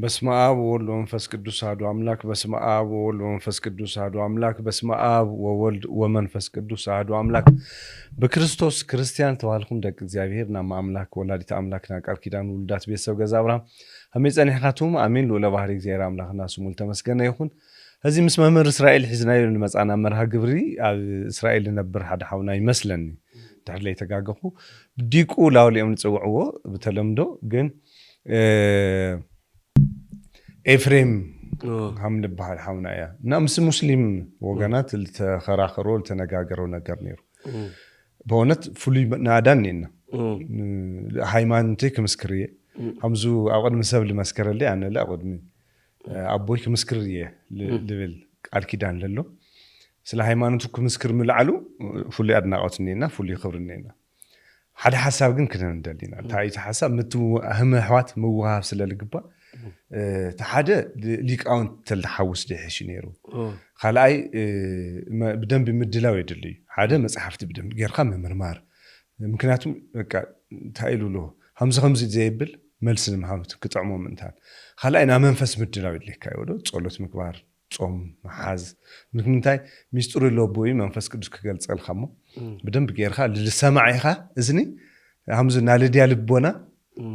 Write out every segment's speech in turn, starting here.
በስመ አብ ወወልድ ወመንፈስ ቅዱስ አሐዱ አምላክ በስመ አብ ወወልድ ወመንፈስ ቅዱስ አሐዱ አምላክ በስመ አብ ወወልድ ወመንፈስ ቅዱስ አሐዱ አምላክ በክርስቶስ ክርስቲያን ተዋልኩም ደቂ እግዚአብሔር ናማ አምላክ ወላዲተ አምላክና ቃል ኪዳን ውልዳት ቤተሰብ ገዛ አብርሃም ሀሜጸኒኻቱም አሜን ሎለ ባህሪ እግዚአብሔር አምላክና ስሙ ተመስገነ ይሁን። እዚ ምስ መምህር እስራኤል ሒዝናዮ ንመጻና መርሃ ግብሪ ኣብ እስራኤል ነብር ሓደ ሓውና ይመስለኒ ድሕር ላይ ተጋገኹ ዲቁ ላውሊኦም ንጽውዕዎ በተለምዶ ግን ኤፍሬም ሐምድ ባህል ሐውና ያ እና ሙስሊም ወገናት ተኸራኸሩ ተነጋገሩ ነገር ነሩ በእውነት ፍሉ ናዳን ነና ሃይማኖቴ ከምስክርዬ ሐምዙ አቀድ መሰብ ለመስከረልኝ አነ ለአቀድ አቦይ ከምስክርዬ ልብል ቃል ኪዳን ለሎ ስለ ሃይማኖቱ ከምስክር ምልዓሉ ፍሉ አድናቆት ነና ፍሉ ይኽብር ነና ሓደ ሐሳብ ግን ክነንደሊና ታይት ሐሳብ ምቱ አህመ ህዋት መዋሃብ ስለልግባ ተሓደ ሊቃውን ተልሐውስ ደህሽ ነሩ خلای بدم بمدلاو يدلي ሓደ መጽሐፍት بدم ጌርካ መምርማር ምክንያቱም በቃ ታይሉ له همز ዘይብል መልስን ማህመት ክጥዕሞ ምንታን خلای ና መንፈስ ምድላው ይልካ ይወዶ ጸሎት ምግባር ጾም መሐዝ ምክንያታይ ሚስጥሩ ለቦይ መንፈስ ቅዱስ ከገልጸልካሞ بدم ጌርካ ለሰማዒኻ እዝኒ همز ናልዲያ ልቦና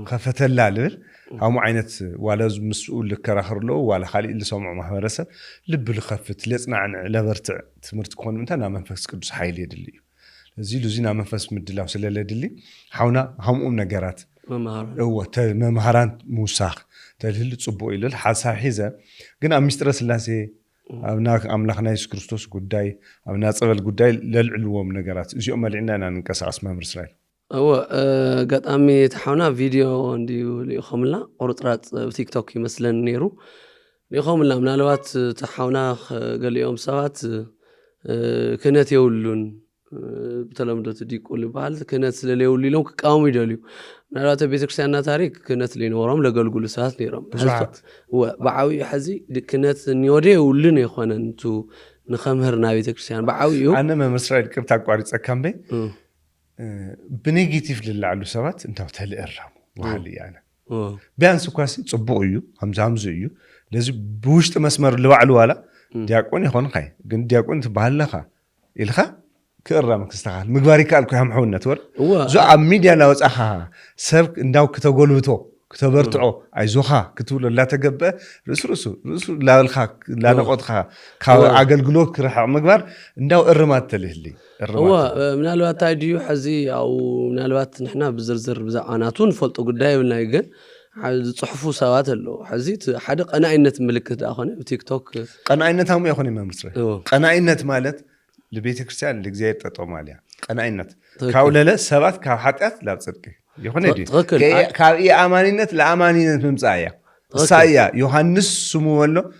ከፈተላ ልብል هم عينت ولا مسؤول لكراخر له ولا خالي اللي سمعوا محورسه لب لخفت لصنع لبرتع تمرت كون انتنا منفس قدس حيل يدلي زي لزينا منفس مدلاو سلالدلي حونا هم نغرات هو ممهران موساخ تلهل صبو الى الحساب حيزه ግን አምስጥረ ስላሴ አምላክና ኢየሱስ ክርስቶስ ጉዳይ አብና ጸበል ጉዳይ ለልዕልዎም ነገራት እዚኦም መልዕናና እንቀሳቀስ መምር እስራኤል هو قطامي تحاونا فيديو انديو ليخملنا قرطرات تيك توك يمثلن نيرو ليخملنا منالوات تحاونا قال يوم ساعات كنت يولون بتلمدو تديقوا لبعض كنت لليولي لهم كقاوم يدليو منالوات بيتكريستياننا تاريخ كنت لينورم لقلقلو ساعات نيرم هو بعاوي حزي كنت نيودي يولون يخوانا انتو نخمهرنا بيتكريستيان بعاويو انا ما مسرائيل كرت اقواري تصكم بي بنيجاتيف للعلو سبات انت بتهلقرم وحالي يعني بيانس كواسي صبويو همزو لازم بوشت مسمر لوعلو ولا دياقون يخون خاي ግን دياقون تبهلخا إلخا كرامك استغال مغباري كالكو هم حونت ور زو اب ميديا لاوصخا سب እንዳው ከተጎልብቶ ከተበርጥዖ አይዞኻ ክትብሎ ላተገበ ርስርሱ ላልኻ ላነቆትኻ ካብ አገልግሎት ክርሐቅ ምግባር እንዳው እርማት ተልህሊ هو منالوات تايديو حزي او منالوات نحنا بزرزر بزعاناتون فلطو قداي بلنا يقن صحفو سوات اللو حزيت حد قناعينت ملكت اخوني بتيك توك قناعينت هم يخوني ممسري قناعينت مالت لبيت كريستيان لغزير تطو ماليا قناعينت كاولله سبات كاو حطيات لا صدق يخوني دي كاو اي امانينت لامانينت ممصايا سايا يوحنس سمو ولو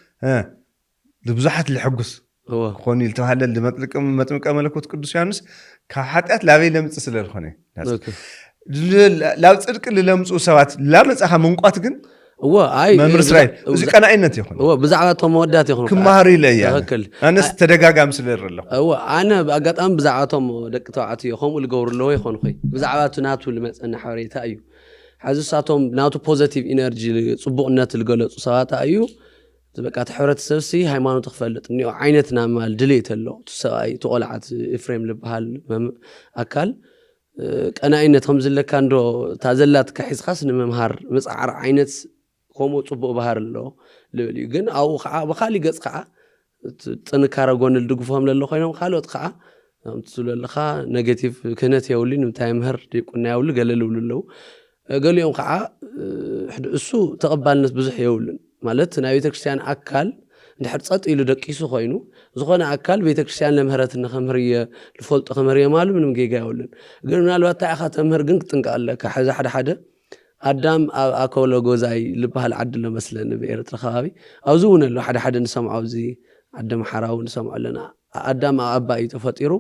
لبزحت الحقس هو خوني التوهل اللي مطمق ملكوت قدوس يوحنس كحطيات لابي لمص سلالخوني لا صدق للمصو سبات لا مصخه منقات ግን هو اي ممر اسرائيل እዚ ቀናኢነት ይኹን هو ብዛዕባቶም መወዳት ይኹን ክማህሪ ለያ ኣነስ ተደጋጋም ስለረለኹ هو انا በአጋጣም ብዛዕባቶም ደቂ ተባዕትዮ ይኹም ልገብርሎ ይኹን ኾይ ብዛዕባቱ ናቱ ልመጽና ሓበሬታ እዩ ሓዝሳቶም ናቱ ፖዚቲቭ ኢነርጂ ጽቡቕነት ልገለጹ ሰባት እዩ በቃ ተሕብረተሰብ ሲ ሃይማኖት ክፈልጥ ነው ዓይነትና ማል ድሌት ኣሎ ተሰይ ተቆልዓት ኤፍሬም ልበሃል አካል ቀናኢነት ከም ዘለካ እንዶ ታዘላት ከሒስኻስ ንመምሃር መጽዓር ዓይነት ኮሞ ጽቡቕ ባህር ኣሎ ልብል ግን አው በኻሊ ገጽ ከዓ ጥንካረ ጎን ልድግፎም ለሎ ኮይኖም ካልኦት ከዓ ትስለለኻ ኔጌቲቭ ክነት የውሊን እንታይ ምህር ዲቁና ያውል ገለልብልለው ገሊኦም ከዓ እሱ ተቀባልነት ብዙሕ የውልን ማለት ናይ ቤተክርስቲያን አካል እንድሕር ጸጥ ኢሉ ደቂሱ ኮይኑ ዝኾነ አካል ቤተክርስቲያን ለምህረት ንኸምህርየ ልፈልጦ ኸምህርየ ማሉ ምንም ጌጋ ይውልን ግን ምናልባት ታይኻ ተምህር ግን ጥንቃለካ ሓዛ ሓደ አዳም አኮሎ ጎዛይ ልባሃል ዓድለ መስለን በኤርትራ ከባቢ አውዙ ወነሎ ሓደ ንሰምዓው እዚ አዳም ሓራው ንሰምዓው ለና አዳም አባይ ተፈጢሩ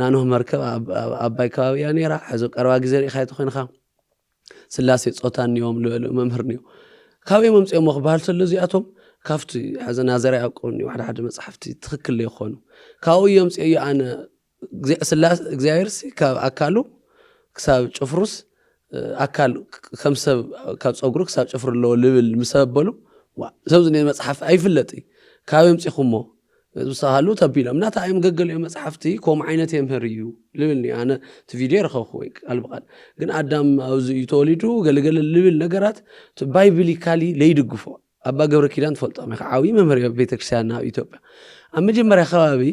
ናኖ መርከብ አባይ ከባቢ ያ ነራ ሓዞ ቀርባ ግዜ ሪኻ ይተኾንኻ ስላሴ ጾታን ዮም መምህር ነው ካበይ መምጽኦም መኽባል ስለዚያቶም ካፍቲ ሓዘና ዘራ ያቆኒ ሓደ መጽሐፍቲ ትክክል ይኾኑ ካው የምጽየ አነ ስላሴ እግዚአብሔር ሲ ካብ አካሉ ክሳብ ጭፍሩስ አካል ከምሰብ ካብ ጸጉሩ ክሳብ ጭፍሩ ለው ልብል ምሰበሉ سوزني مصحف أي فلتي كاوم تخمو بصهالو تبيلم نا تايم غغل مصحفتي كوم عينت يمهريو لبلني انا تفيديو رخوي قلبقال ግን አዳም አውዝ ይተወሊዱ ገለገለ ልብል ነገራት ባይብሊካሊ ለይድግፎ አባ ገብረ ኪዳን ተፈልጦ መዓዊ መምህር ቤተክርስቲያንና ኢትዮጵያ ኣብ መጀመርያ ከባቢ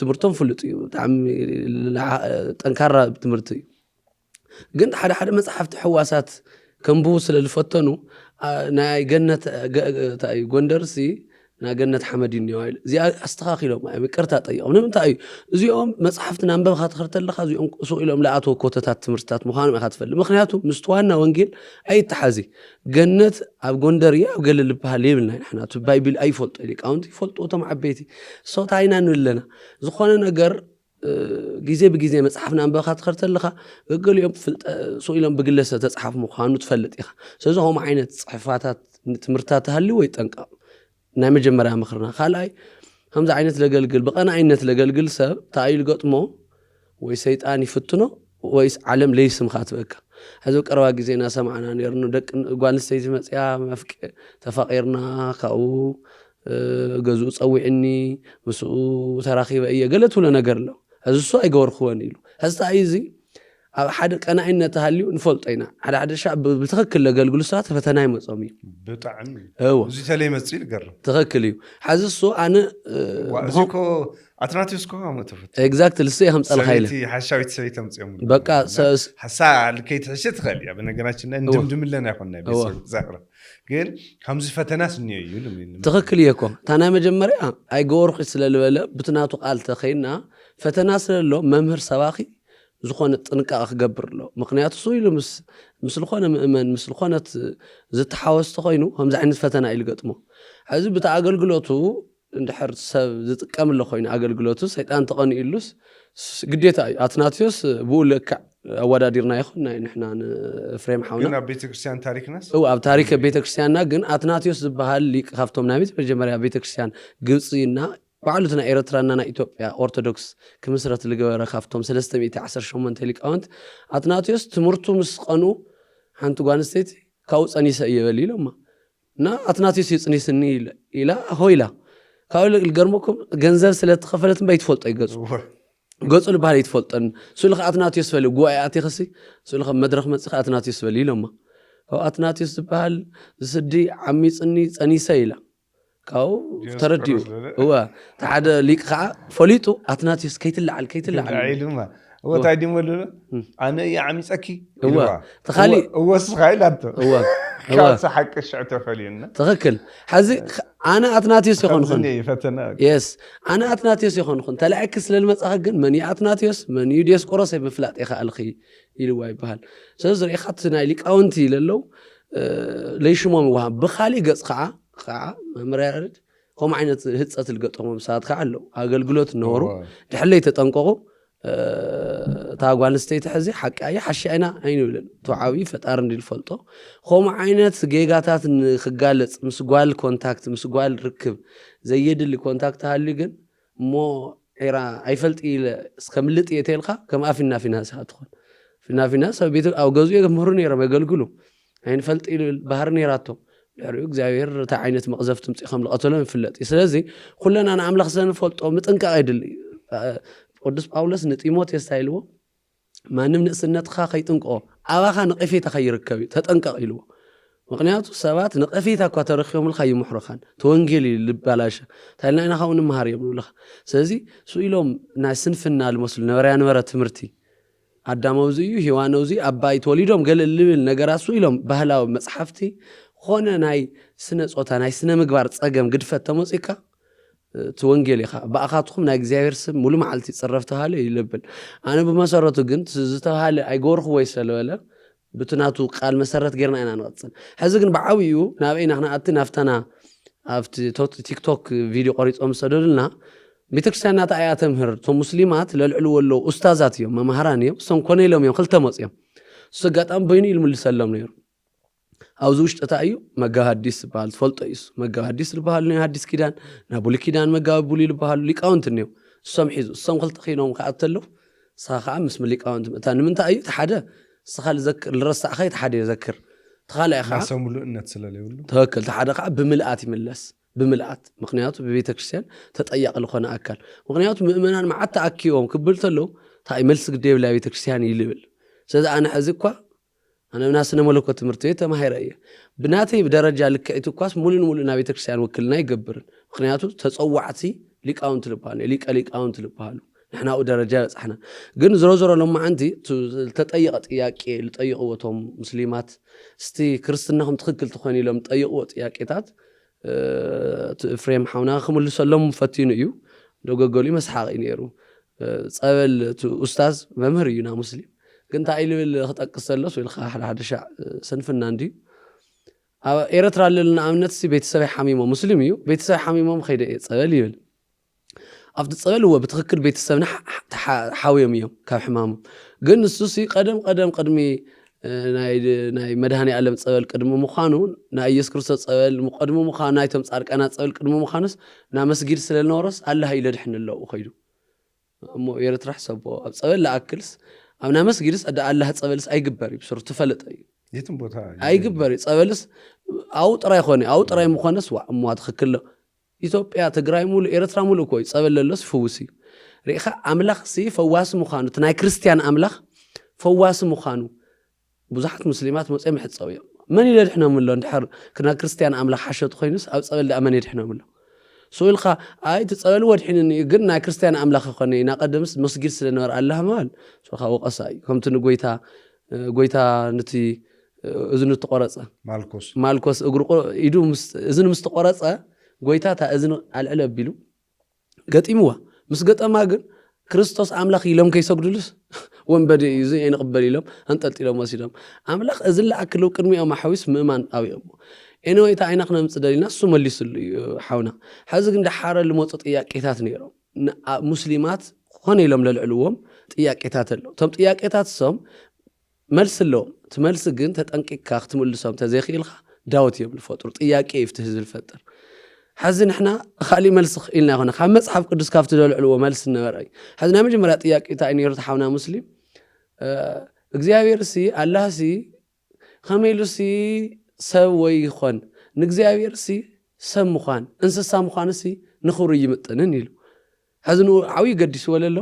ትምህርቶም ፍልጥ እዩ በጣም ጠንካራ ትምህርት እዩ ግን ሓደ ሓደ መጽሐፍቲ ሕዋሳት ከምቡ ስለልፈተኑ ናይ ገነት ጎንደርሲ ናገነት ሐመዲን ይዋይል እዚ አስተኻኺሎም ይቅርታ ጠይቆም ንምንታይ እዚኦም መጽሐፍትና አንበብ ከተኸርተለኻ እዚኦም ሱኢሎም ለአቶ ኮተታት ትምህርታት ምዃኖም ያካትፈል ምክንያቱም ምስተዋና ወንጌል አይተሐዚ ገነት ኣብ ጎንደር ያ ገለል በሃል ይብልና ንሕናቱ ባይብል አይፈልጦ ሊቃውንት ይፈልጦ ተም ዓበይቲ ሶታይና ንለና ዝኾነ ነገር ጊዜ በጊዜ መጽሐፍና አንበብ ከተኸርተለኻ ገገሊኦም ሱኢሎም በግለሰ ተጽሐፍ ምዃኑ ትፈልጥ ኢኻ ስለዚህም ዓይነት ጽሕፋታት ትምህርታት ሃሊ ወይ ጠንቃ ናይ መጀመርያ ምኽርና ካልኣይ ከምዛ ዓይነት ለገልግል በቀናይነት ለገልግል ሰብ ታይል ገጥሞ ወይ ሰይጣን ይፍትኖ ወይስ ዓለም ለይስምካ ትበካ ሕዚ ቀረባ ጊዜና ሰማዕና ነርኑ ደቅ ጓንስተይቲ መጽያ መፍቅ ተፋቂርና ካኡ ገዙ ፀዊዕኒ ምስኡ ተራኺበ እየ ገለት ሁሉ ነገር ለው ሕዚ እሱ ኣይገበርክወን ኢሉ ሕዚ ታይዚ ኣብ ሓደ ቀናይነት ሃልዩ ንፈልጦይና ሓደ ሓደ ሻዕ ብትኽክል ለገልግሉ ሰባት ፈተና ይመጾም እዩ ብጣዕሚ እዚ ተለይ መጽኢል ገር ትኽክል እዩ ሕዚ እሱ ኣነ ዋዚኮ አትናቲስኮ አመተፈት ኤግዛክትሊ ለሰ ይham ጸልኻይለ ሓሻዊት ሰይት ተምጽየሙ በቃ ሓሳ ልከይት ሕሽት ኸል ያ በነገራችን እንደምድም ለና ይሆንና ይበስ ዛክራ ግን ከምዚ ፈተናስ ነው ይሉ ትኽክል ይኮ ታና መጀመሪያ ኣይገወርኩ ስለልበለ ብትናቱ ቃል ተኸይና ፈተና ስለሎ መምህር ሰባኺ ዝኾነ ጥንቃቄ ክገብር ኣሎ ምክንያቱ እሱ ኢሉ ምስል ኾነ ምእመን ምስል ኾነት ዝተሓወስተ ኮይኑ ከምዚ ዓይነት ፈተና ኢሉ ገጥሞ ሕዚ ብታ ኣገልግሎቱ እንድሕር ሰብ ዝጥቀምሎ ኮይኑ ኣገልግሎቱ ሰይጣን ተቐኒኡሉስ ግዴታ እዩ አትናቴዎስ ብኡ ልክዕ ኣወዳዲርና ይኹን ናይ ንሕና ፍሬም ሓውና ግን ኣብ ቤተክርስቲያን ታሪክናስ ኣብ ታሪክ ቤተክርስቲያንና ግን አትናቴዎስ ዝበሃል ሊቅ ካብቶም ናይ መጀመርያ ቤተክርስቲያን ግብፅና ባዕሉትና ኤርትራና ና ኢትዮጵያ ኦርቶዶክስ ክምስረት ልገበረ ካብቶም 318 ሊቃውንት አትናቴዎስ ትምህርቱ ምስቀኑ ሓንቲ ጓንስተይቲ ካው ጸኒሰ ይበል ኢሎማ ና አትናቴዎስ ይጽኒስኒ ኢላ ሆይላ ካው ልገርመኩም ገንዘብ ስለተኸፈለት ባይትፈልጦ ይገጹ ገጹ ልባህል ይትፈልጠን ሱልኸ አትናቴዎስ ፈሊ ጉባኤያት ይኸሲ ሱልኸ መድረኽ መጽኽ አትናቴዎስ ፈሊ ኢሎማ ካው አትናቴዎስ ዝበሃል ዝስዲ ዓሚጽኒ ጸኒሰ ኢላ ካው ተረዲዩ هو ተሓደ ሊቅ ከዓ ፈሊጡ አትናቴዎስ ከይትልዓል አይሉማ هو ታይዲ ወሉ አነ ያዕሚጸኪ هو ተኻሊ ወስ ኻይላቶ هو ካስ حق الشعب ተፈልየና ትኽክል حዚ አነ አትናቴዎስ ይኾንኹን ፈተና يس አነ አትናቴዎስ ይኾንኹን ተላዕክ ስለልመጻኸ ግን መን አትናቴዎስ መን ዲያስቆሮስ ምፍላጥ ይኻልኺ ኢልዋ ይበሃል ስለዚህ ሪኻት ናይ ሊቃውንቲ ይለለው ለይሽሞም ወሃብ በኻሊ ገጽ ከዓ መምራርድ هم عينت هتصت القطهم ساعات كعلو أقلقلوت النورو تحلي تتنققو تاقوان استيت حزي حق أي حشي أنا عينو لن تعاوي فتارن دي الفلطو هم عينت جيجاتات خقالت مسقوال كونتاكت مسقوال ركب زيد اللي كونتاكت هالليجن مو عيرا عيفلت إلى سكملت يتيلخا كما في ناس هتدخل في ناس بيت أو جزء يجمهرني رما يقلقلو عين فلت إلى البحر نيراتو يارو እግዚአብሔር ታዓይነት መቅዘፍት ምጽኸም ለቀተሎም ፍለጥ ስለዚህ ኩለና አና አምላኽ ዘንፈልጦ ምጥንቃ አይደል ቅዱስ ጳውሎስ ንጢሞቴዎስ ታይልዎ ማንም ንእስነትኻ ከይጥንቆ አባኻ ንቀፌታ ከይርከብ ተጠንቀቕ ኢልዎ ምክንያቱ ሰባት ንቀፌታ እኳ ተረኺቦም ልካ ይምሕረኻን ተወንጌል ልባላሽ ታይልና ኢና ኻውን መሃር ይብሉልኻ ስለዚህ ሱኢሎም ናይ ስንፍና ልመስሉ ነበረ ትምህርቲ አዳመውዚ ሂዋኖዚ አባይ ተወሊዶም ገለል ልብል ነገራት ሱኢሎም ባህላዊ መጽሐፍቲ ኾነ ናይ ስነ ጾታ ናይ ስነ ምግባር ጸገም ግድፈት ተመጽካ ተወንጌል ኢኻ ባኣኻትኩም ናይ እግዚአብሔር ስም ሙሉ መዓልቲ ጽረፍተሃለ ይልብል ኣነ በመሰረቱ ግን ዝተሃለ ኣይጎርኹ ወይ ስለበለ ብትናቱ ቃል መሰረት ጌርና ኢና ንቀጽል ሕዚ ግን ብዓብዩ ናበይና ክናኣቲ ናፍተና ኣብቲ ቲክቶክ ቪዲዮ ቆሪጾም ሰደዱልና ቤተክርስቲያናት ኣያ ተምህር ቶም ሙስሊማት ለልዕሉ ወለው ኡስታዛት እዮም መምሃራን እዮም እሶም ኮነ ኢሎም እዮም ክልተ መጽዮም እሱ ጋጣም በይኑ ይልምልሰሎም ነይሩ أو زوجت تأيو مجا حديث بحال تفلت إيش مجا حديث البحال نه حديث كيدان نابولي كيدان مجا بولي البحال ليك أنت نيو السمحيز السم خلت خينهم قعدتلو صاخ عمس مليك أنت تاني من تأيو تحدى صخال ذكر الرص أخي تحدى يذكر تخالي خا سمولو إنت سلالي ولو توكل تحدق بملئات يملس بملئات مخنيات ببيت كريستيان تطيق لخنا أكل مخنيات مؤمنان مع تأكيهم كبلت له تاي ملس قديم لا بيت كريستيان يلبل سيدا أنا حزقوا أنا ناس نملكوا تمرتيته ما هي رأيه بناتي بدرجة لكيتو كواس مولن نبي كريستيان وكلنا يقبر مخنياتو تصوعتي ليك أونت لبالي ليك أونت لبالو نحنا أو درجات إحنا قلنا زرزر لما عندي تطيقت إياكي لطيقوا توم مسلمات استي كريستناهم تخكل تخوني لهم تطيقوا إياكيتات فريم حونا خمول سلام فتين يو لو قولي مسحاق ينيرو صابل أستاذ ممهر ينا مسلم كنت عيل خطأ لس ويلخا حدا شع سنفنا عندي إيرترا لنا أمنت سي بيت سبع حميمة مسلم يو بيت سبع حميمة مخيدة صابل يبل أفضل صابل هو بتخكر بيت السبع حاويهم يوم كحمامه قلنا السوسي قدمي ناي مدهاني علم صابل قدمو مخانون ناي يسكرس صابل مقدمو مخان ناي تم صارك أنا صابل قدمو مخانس نا مسجد سلال نورس الله يلدحن الله وخيدو أمو يرترح سبوا صابل لا أكلس أنا مسجدس أدا الله صابلس أي جبري بصور تفلت يتم بوتها أي جبري صابلس أو ترى خوني أو ترى مخانس وأمو أتخكله إثيوبيا تجراي مول إيرترا مول كوي صابل للس فوسي ريخا أملاخ سي فواس مخانو تناي كريستيان أملاخ فواس مخانو بزحت مسلمات مصيم حد صويا من يلد إحنا من الله نحر كنا كريستيان أملاخ حشد خوينس أو صابل لأمن يد إحنا من الله سويل خا تصابل ود حين إني قلنا كريستيان أملاخ خوني نقدمس مسجد سلنور الله مال سو خا وقصاي كم تنقويتا نتي إذن تقرصة مالكوس أقرق يدو إذن مستقرصة قويتا تا إذن على العلب بيلو قتيموا مس قتما قل كريستوس أملاخ يلوم كي سجدلس وين بدي يزي نقبل يلوم أنت قلت لهم مسيلهم أملاخ إذن لا أكلوا كرمي أو محاويس مؤمن أو يوم إنه يتعينقنا مصدرنا سوم اللي سل حونا حزق عند حارة الموت طياق كتات نيرو مسلمات خوني لهم للعلوم طياق كتات له تم طياق كتات سوم ملس له تملس جن تتأنك كاخت ملسهم تزيخيلخ داوت يوم الفطر طياق كيف تهز الفطر حزن إحنا خالي ملسخ إلنا هنا خمس حف قدس كافت العلوم ملس النوري حزنا مجي مرات طياق كتات نيرو تحونا مسلم እግዚአብሔር ሲ አላህ ሲ ከመይሉ ሲ ሰወይ ይኾን ንእግዚአብሔር ሲ ሰም ምዃን እንስሳ ምዃን ሲ ንኽሩ ይምጥንን ኢሉ ሕዝኑ ዓብይ ገዲስ ወለሎ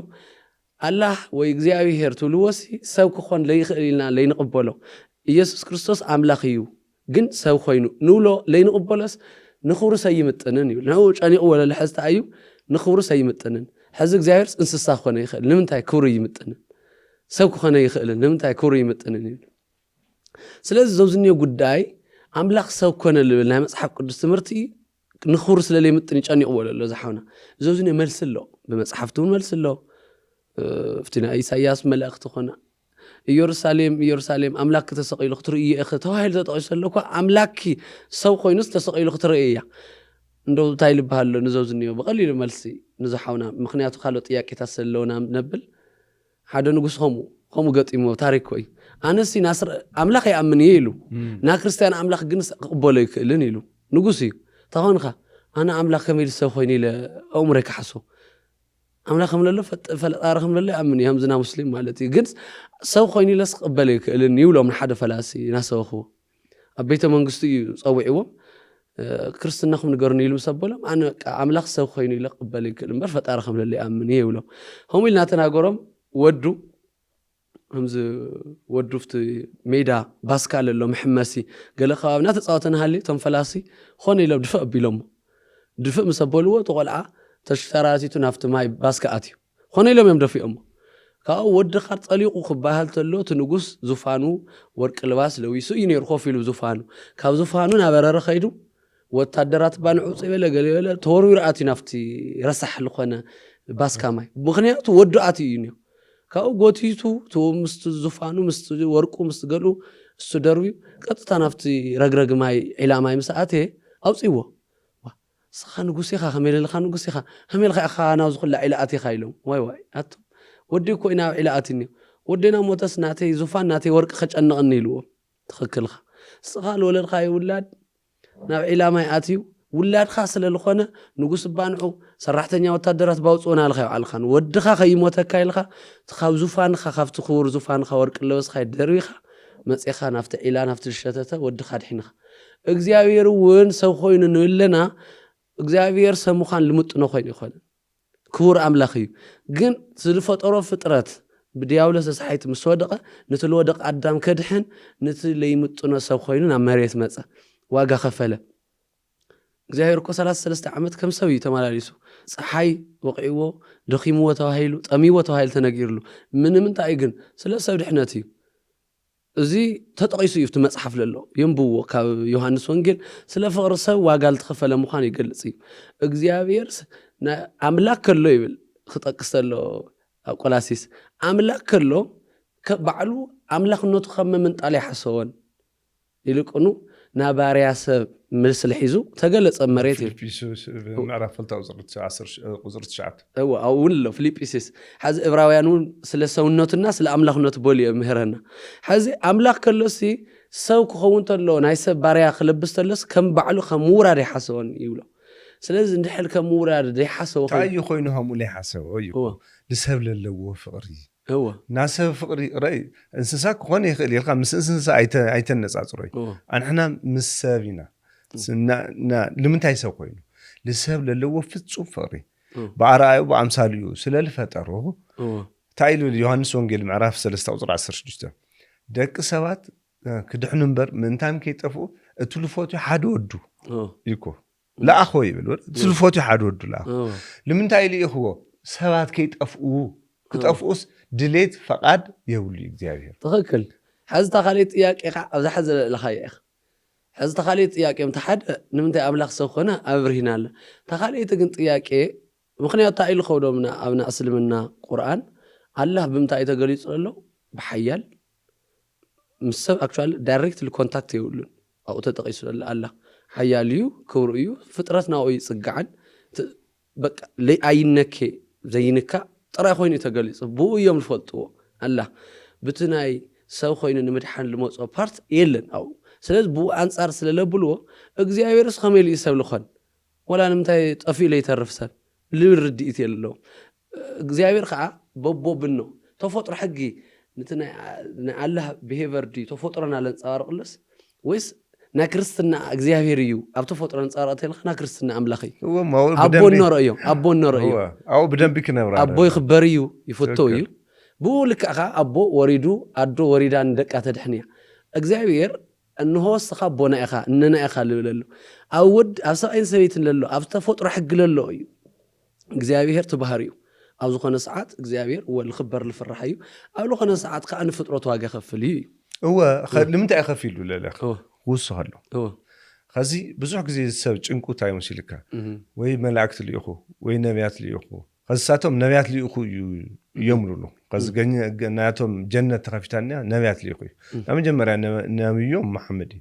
አላህ ወይ እግዚአብሔር ትብልዎ ሲ ሰብ ክኾን ለይኽእልና ለይንቕበሎ ኢየሱስ ክርስቶስ አምላኽ እዩ ግን ሰብ ኮይኑ ንብሎ ለይንቕበሎስ ንኽሩ ሰይምጥንን ኢሉ ነው ጨኒቑ ወለለ ሕዝታ እዩ ንኽሩ ሰይምጥንን ሕዚ እግዚአብሔር እንስሳ ክኾነ ይኽእል ንምንታይ ክብሩ ይምጥንን ሰብ ክኾነ ይኽእልን ንምንታይ ክብሩ ይምጥንን ኢሉ ስለዚ ዘውዝኒዮ ጉዳይ አምላኽ ሰብ ኮነ ልብል ናይ መጽሓፍ ቅዱስ ትምህርቲ ንኽብሩ ስለለይምጥን ይጨኒቑ ወለሎ ዝሓውና ዘውዝኒዮ መልስ ኣሎ ብመጽሓፍቲ እውን መልስ ኣሎ ፍትና ኢሳይያስ መልእኽቲ ኾነ ኢየሩሳሌም አምላክ ተሰቂሉ ክትርኢ ኢኸ ተባሂሉ ተጠቂሱ እኳ አምላኪ ሰብ ኮይኑስ ተሰቂሉ ክትርኢ እያ እንደው እንታይ ልበሃሎ ንዘውዝኒዮ ብቐሊሉ መልሲ ንዝሓውና ምክንያቱ ካልኦት ጥያቄታት ስለለውና ነብል ሓደ ንጉስ ኸሙ ገጢሞ ታሪክ ወይ ኣነሲ ናስር አምላኽ ይኣምን ኢሉ ና ክርስቲያን አምላኽ ግን ክቕበሎ ይክእልን ኢሉ ንጉስ እዩ ተኾንኻ ኣነ አምላኽ ከመይሉ ሰብ ኮይኑ ኢለ ኣእምሮይ ክሓሶ አምላኽ ምለሎ ፈለጣሪ ከምለሎ ይኣምን እዮም ዝና ሙስሊም ማለት እዩ ግን ሰብ ኮይኑ ኢለስ ክቕበሎ ይክእልን ይብሎም ንሓደ ፈላሲ ናሰበኽዎ ኣብ ቤተ መንግስቱ እዩ ፀዊዕዎም ክርስትናኹም ንገሩኒ ኢሉ ሰበሎም ኣነ አምላኽ ሰብ ኮይኑ ኢለ ክቕበሎ ይክእል እምበር ፈጣሪ ከምለሎ ይኣምን ይብሎም ከምኡ ኢልና ተናገሮም ወዱ همز ودو في ميدا باسكال اللو محمسي قال خوابنا تتصاوتنا هالي تنفلاسي خوني لو دفع بيلوم دفع مسبولو تقولعا تشتراتي تنافت ماي باسكاتي خوني لو يمدفي أمه كاو ود خارت أليقو خباهل تلو تنقص زفانو ورق لباس لو يسو ينير خوفي لو زفانو كاو زفانو نابرار خيدو وتادرات بانعو صيبه قال تورو رأتي نافتي رسح لخونا باسكا ماي بغنياتو ودو آتي ينيو كاو غوتيتو تو مست زفانو مست ورقو مست قالو استدروي قطتا نافتي رغرغ ماي علاماي مساعته اوصيو سخان غوسيخا خميل الخان غوسيخا هميل خا انا زخل علااتي خايلو واي ات وديكو انا علااتني ودينا موتس ناتي زفان ناتي ورق خጨنقني يلو تخكلخ سخال ولل خاي ولاد ناب علاماي اتيو ولاد خاصل لخونه نغوس بانعو سراحتنيا وتادرات باوصونا الخيو علخان ودخا خيموتك كايلخا تخاو زفان خافت خور زفان خورق لوس خاي درويخا መጽኻ ናፍተ ኢላ ናፍተ ሸተተ ወድኻ ድሕንኻ እግዚአብሔር ውን ሰብ ኮይኑ ንብለና እግዚአብሔር ሰሙኻን ልሙጥኖ ኮይኑ ይኾነ ክቡር አምላኽ እዩ ግን ዝፈጠሮ ፍጥረት ብዲያብሎስ ተሳሒት ምስ ወደቀ ነቲ ለወደቀ አዳም ከድሕን ነቲ ለይሙጥኖ ሰብ ኮይኑ ናብ መሬት መጸ ዋጋ ከፈለ እግዚአብሔር እኮ 33 ዓመት ከም ሰብ እዩ ተመላሊሱ ፀሓይ ወቂዕዎ ደኺምዎ ተባሂሉ ጠሚዎ ተባሂሉ ተነጊርሉ ምንምንታይ ግን ስለ ሰብ ድሕነት እዩ እዚ ተጠቂሱ እዩ መጽሓፍ ለሎ የንብዎ ካብ ዮሐንስ ወንጌል ስለ ፍቅሪ ሰብ ዋጋ ልትኸፈለ ምዃን ይገልጽ እዩ እግዚአብሔር አምላክ ከሎ ይብል ክጠቅሰሎ ኣብ ቆላሲስ አምላክ ከሎ ባዕሉ አምላክነቱ ከም ምንጣል ይሓሰቦን ይልቁኑ ናባርያ ሰብ ምስል ሒዙ ተገለጸ መሬት ፊልጵስዩስ ምዕራፍ 2:10 እውን ሎ ፊልጵስዩስ ሓዚ ዕብራውያን እውን ስለ ሰውነቱና ስለ አምላክነቱ በልዮ ምህረና ሓዚ አምላክ ከሎሲ ሰብ ክኸውን ተሎ ናይ ሰብ ባርያ ክለብስ ተሎስ ከም ባዕሉ ከም ውራድ ይሓሰቦን ይብሎ ስለዚህ እንድሕል ከም ውራድ ዘይሓሰቦ ታዩ ኮይኑ ከምኡ ዘይሓሰቦ እዩ ንሰብ ለለዎ ፍቅሪ ናሰብ ፍቅሪ ራይ እንስሳ ክኾን ይኽእል ኢልካ ምስ እንስሳ ኣይተነጻጽሮ ኣንሕና ምስ ሰብ ኢና ንምንታይ ሰብ ኮይኑ ንሰብ ለለዎ ፍጹም ፍቅሪ ብኣርኣዩ ብኣምሳልኡ ስለልፈጠሮ እንታይ ኢሉ ዮሐንስ ወንጌል ምዕራፍ 3:16 ደቂ ሰባት ክድሕኑ እምበር ምንታም ከይጠፍኡ እቲ ልፈትዩ ሓደ ወዱ ኢኮ ለኣኾ ይብል እቲ ልፈትዩ ሓደ ወዱ ለኣኾ ንምንታይ ኢሉ ኢኽዎ ሰባት ከይጠፍኡ ክጠፍኡስ ድሌት ፈቃድ የብሉ እግዚአብሔር ትክክል ሓዚ ተኻሊት ጥያቄ ኣብ ዝሓዘ ለኻየ ኢኻ ሓዚ ተኻሊት ጥያቄ ምተሓደ ንምንታይ ኣምላኽ ሰብ ኮነ ኣብርሂና ኣለ ተኻሊት ግን ጥያቄ ምክንያቱ እንታይ ኢሉ ከውዶምና ኣብና እስልምና ቁርኣን ኣላህ ብምንታይ ተገሊጹ ኣሎ ብሓያል ምስ ሰብ ኣክቹዋሊ ዳይሬክትሊ ኮንታክት የብሉን ኣብኡ ተጠቂሱ ኣሎ ኣላህ ሓያል እዩ ክብሩ እዩ ፍጥረት ናብኡ ይጽጋዓን በቃ ለይኣይነኬ ዘይንካ ጥራይ ኮይኑ ተገሊጹ ብኡ እዮም ልፈልጥዎ ኣላህ ብቲ ናይ ሰብ ኮይኑ ንምድሓን ልመጾ ፓርት የለን ኣብኡ ስለዚ ብኡ ኣንጻር ስለለብልዎ እግዚኣብሔርስ ከመይ ኢሉ ሰብ ልኾን ወላ ንምንታይ ጠፊኡ ለይተርፍ ሰብ ልብል ርድኢት የለዎ እግዚኣብሔር ከዓ በቦብኖ ተፈጥሮ ሕጊ ነቲ ናይ ኣላህ ብሄቨር ዲ ተፈጥሮና ለንጸባርቕለስ ወይስ ናይ ክርስትና እግዚአብሔር እዩ ኣብ ተፈጥሮ አንጻራተ ተልኸና ክርስትና አምላኽ እዩ አቦ ነሮ እዩ አው በደንብ ክነብራ አቦ ይخبር እዩ ይፈቶ እዩ ብኡልካኻ አቦ ወሪዱ አዶ ወሪዳን ደቃ ተድሕንያ እግዚአብሔር እንሆ ስኻ ቦና ኢኻ እንና ኢኻ ልብለሉ ኣብ ውድ ኣብ ሰብኣይን ሰበይትን ለሎ ኣብ ተፈጥሮ ሕግ ለሎ እዩ እግዚአብሔር ተባህር እዩ ኣብ ዝኾነ ሰዓት እግዚአብሔር ወል خبر ልፍራሕ እዩ ኣብ ዝኾነ ሰዓት ከዓ ንፍጥረት ዋጋ ከፍል እዩ ንምንታይ ይኸፊሉ ለለኽ ወስሃሎ خزي ብዙሕ ግዜ ሰብ ጭንቁ ታይ መስልካ ወይ መላእክት ሊኹ ወይ ነቢያት ሊኹ خزሳቶም ነቢያት ሊኹ ይምሉሉ خز ገናቶም ጀነት ተኸፊታንያ ነቢያት ሊኹ ለመጀመሪያ ነብዮም መሐመድ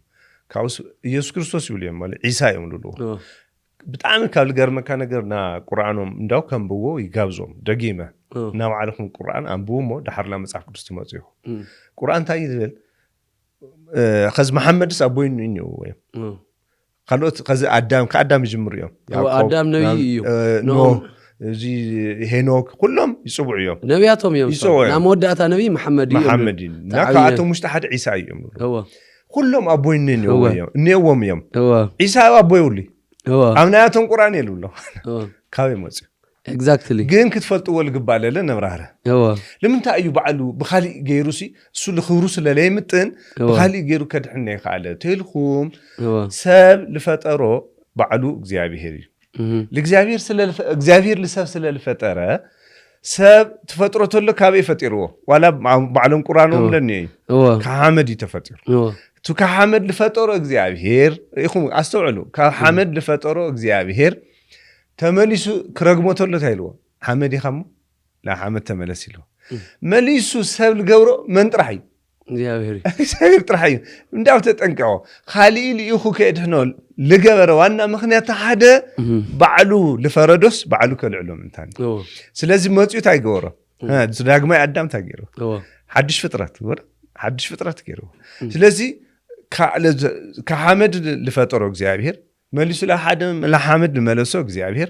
ካውስ ኢየሱስ ክርስቶስ ይብልዮም ማለት ዒሳ ይምሉሉ ብጣዕሚ ካብ ልገርመካ ነገርና ቁርኣኖም እንዳው ከምብዎ ይጋብዞም ደጊመ ናብ ዓለኹም ቁርኣን አንብቦሞ ዳሕርላ መጽሓፍ ቅዱስ ትመጽዩ ቁርኣን ታይ ይብል خز محمد سابوين نيو خلوت خز آدم كآدم يجمريهم آدم نبي نو زي هنوك كلهم يسوعيهم نبياتهم يوم نمود أتا نبي محمد نكاتهم مستحد عيسى يوم كلهم أبوين نيو نيوم يوم عيسى أبوي ولي أمناتهم قرآن يلولو كاوي موسى exactly ግን ክትፈልጥዎ ልግባለ ለነብራረ ለምንታይ እዩ ባዕሉ ብኻሊ ገይሩሲ እሱ ለኽብሩ ስለለይምጥን ብኻሊ ገይሩ ከድሕነ ይኻለ ተልኹም ሰብ ልፈጠሮ ባዕሉ እግዚአብሔር እዩ እግዚአብሔር ለሰብ ስለልፈጠረ ሰብ ተፈጥሮ ተሎ ካበይ ፈጢርዎ ዋላ ባዕሎም ቁርኣኖም ለኒ ከሐመድ ተፈጢሩ ከሐመድ ልፈጠሮ እግዚአብሔር ይኹም አስተውዕሉ ከሐመድ ልፈጠሮ እግዚአብሔር ተመሊሱ ክረግሞት له ታይልዎ ሐመድ ይኸሙ ላ ሐመድ ተመለስ ይልዎ መሊሱ ሰብ ልገብሮ መን ጥራይ እግዚአብሔር ጥራይ እንዳው ተጠንቀው ኻሊ ልይኹ ከድህኖ ልገበረ ዋና ምክንያት ሓደ ባዕሉ ልፈረዶስ ባዕሉ ከልዕሎም እንታን ስለዚ መጽዩ ታይገበሮ ዳግማይ አዳም ታገይሮ ሓድሽ ፍጥረት ገይሮ ስለዚ ከሐመድ ልፈጠሮ እግዚአብሔር መሊሱ ለሐመድ መለሶ እግዚአብሔር